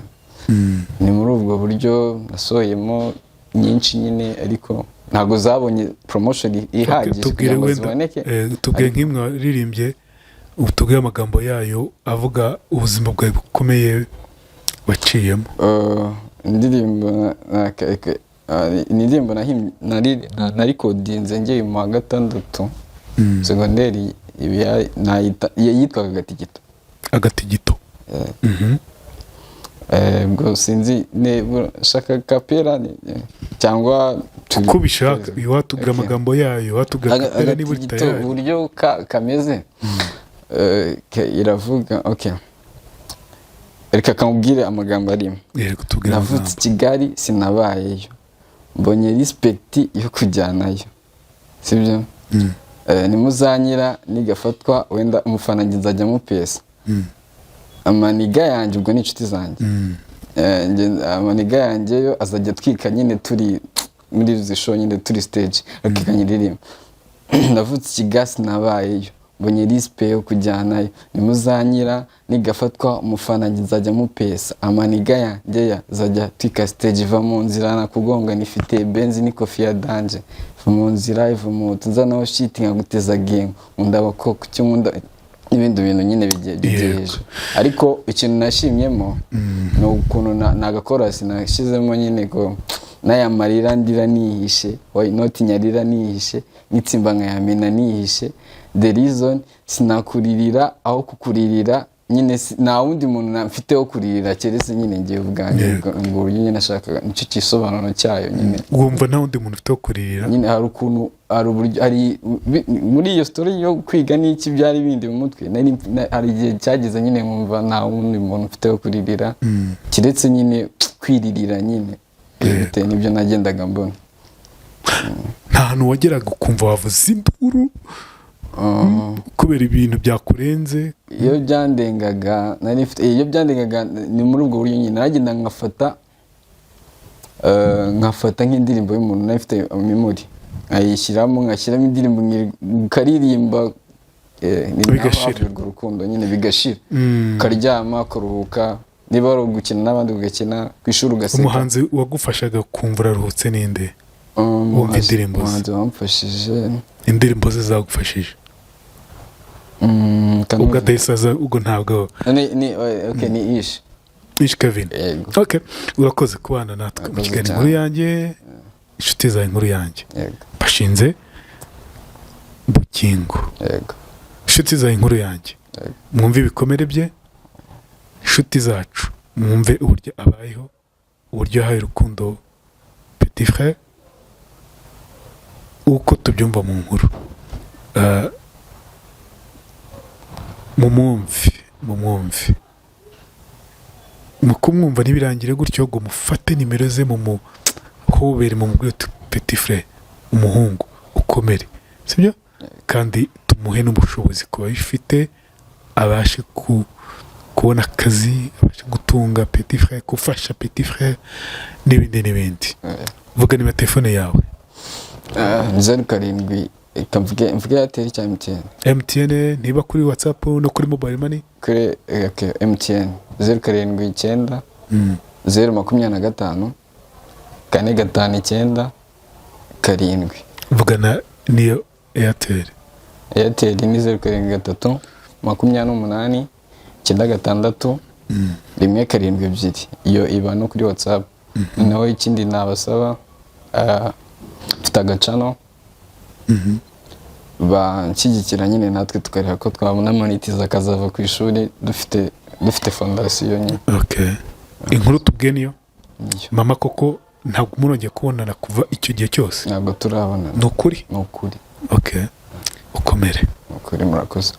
Ni muri ubwo buryo nasohoyemo nyinshi nyine ariko ntago zabonye promotion ihagije kugira ngo ziboneke. Tubwiye nk'imwe waririmbye utubwiye amagambo yayo avuga ubuzima bwawe bukomeye waciyemo. Indirimbo narikodinze ngiye mu wa gatandatu segonderi yitwaga Gatigito. agatigito. ubwo sinzi niba ushaka kapera cyangwa uko ubishaka watubwira amagambo yayo watubwira kapera niba uri tayari uburyo kameze iravuga okay reka kamubwire amagambo arimo navutse Kigali sinabayeyo mbonye respect yo kujyanayo sibyo nimuzanyira nigafatwa wenda umufana nzajya mupesa amaniga yanjye ubwo ni inshuti zanjye amaniga yanjye yo azajya twika nyine turi muri izi show nyine turi stage akikanyiririmba navutse Kigali sinabayeyo mbonye respect yo kujyanayo nimuzanyira nigafatwa umufana nzajya mupesa amaniga yanjye azajya twika stage iva mu nzira nakugonga nifite benzi ni kofi ya danje mu nzira iva mu tuzanaho shit nkaguteza game undaba ko cyumunda n'ibindi bintu nyine bigejeje ariko ikintu nashimyemo no ukuntu nagakora sinashizemo nyine ko naya marira ndira nihishe why not nyarira nihishe nitsimba nkayamena nihishe the reason sinakuririra aho kukuririra nyine nta wundi muntu nafite wo kuririra keretse nyine ngiye ubwanjye ngo uyu nyine nashaka nicyo kisobanuro cyayo nyine wumva nta wundi muntu ufite wo kuririra nyine hari ukuntu hari uburyo ari muri iyo story yo kwiga n'iki byari bindi mu mutwe hari igihe cyageze nyine nkumva nta wundi muntu ufite wo kuririra keretse nyine kwiririra nyine bitewe n'ibyo nagendaga mbona nta hantu wageraga ukumva wavuze induru kubera ibintu byakurenze iyo byandengaga ni muri ubwo buryo nyine nagenda nkafata nk'indirimbo y'umuntu nafite memory ayishyiramo ngashyiramo indirimbo nkaririmba bigashira urukundo nyine bigashira ukaryama kuruhuka niba ari ugukina n'abandi ugakina ku ishuri ugaseka umuhanzi wagufashaga kumva uraruhutse ninde wumva indirimbo umuhanzi wamfashije indirimbo ze zagufashije ubwo adayisaza ubwo ntabwo ni ishi Kevin okay urakoze kubana natwe mu kiganiro inkuru yanjye inshuti zawe inkuru yanjye bashinze Bukingo inshuti zawe inkuru yanjye mwumve ibikomere bye inshuti zacu mwumve uburyo abayeho uburyo yahaye urukundo petit frère uko tubyumva mu nkuru mumwumve mu kumwumva ntibirangire gutyo ngo mufate nimero ze mu muhobere mu mubwire petit frère umuhungu ukomere sibyo kandi tumuhe n'ubushobozi kuba bifite abashe kubona akazi abashe gutunga petit frère gufasha petit frère n'ibindi vuga niba telefone yawe 07 mvuge Airtel cyangwa MTN niba kuri WhatsApp no kuri mobile money kuri MTN 079 025 459 7 vugana niyo Airtel ni 073 28 96 172 iyo iba no kuri WhatsApp naho ikindi nabasaba mfite agacano banshyigikira nyine natwe tukareba ko twabona monetize akazava ku ishuri dufite fondasiyo nyine inkuru tubwiye niyo mama koko ntabwo umuntu kubonana kuva icyo gihe cyose ntabwo turabona ni ukuri ni ukuri ukomere murakoze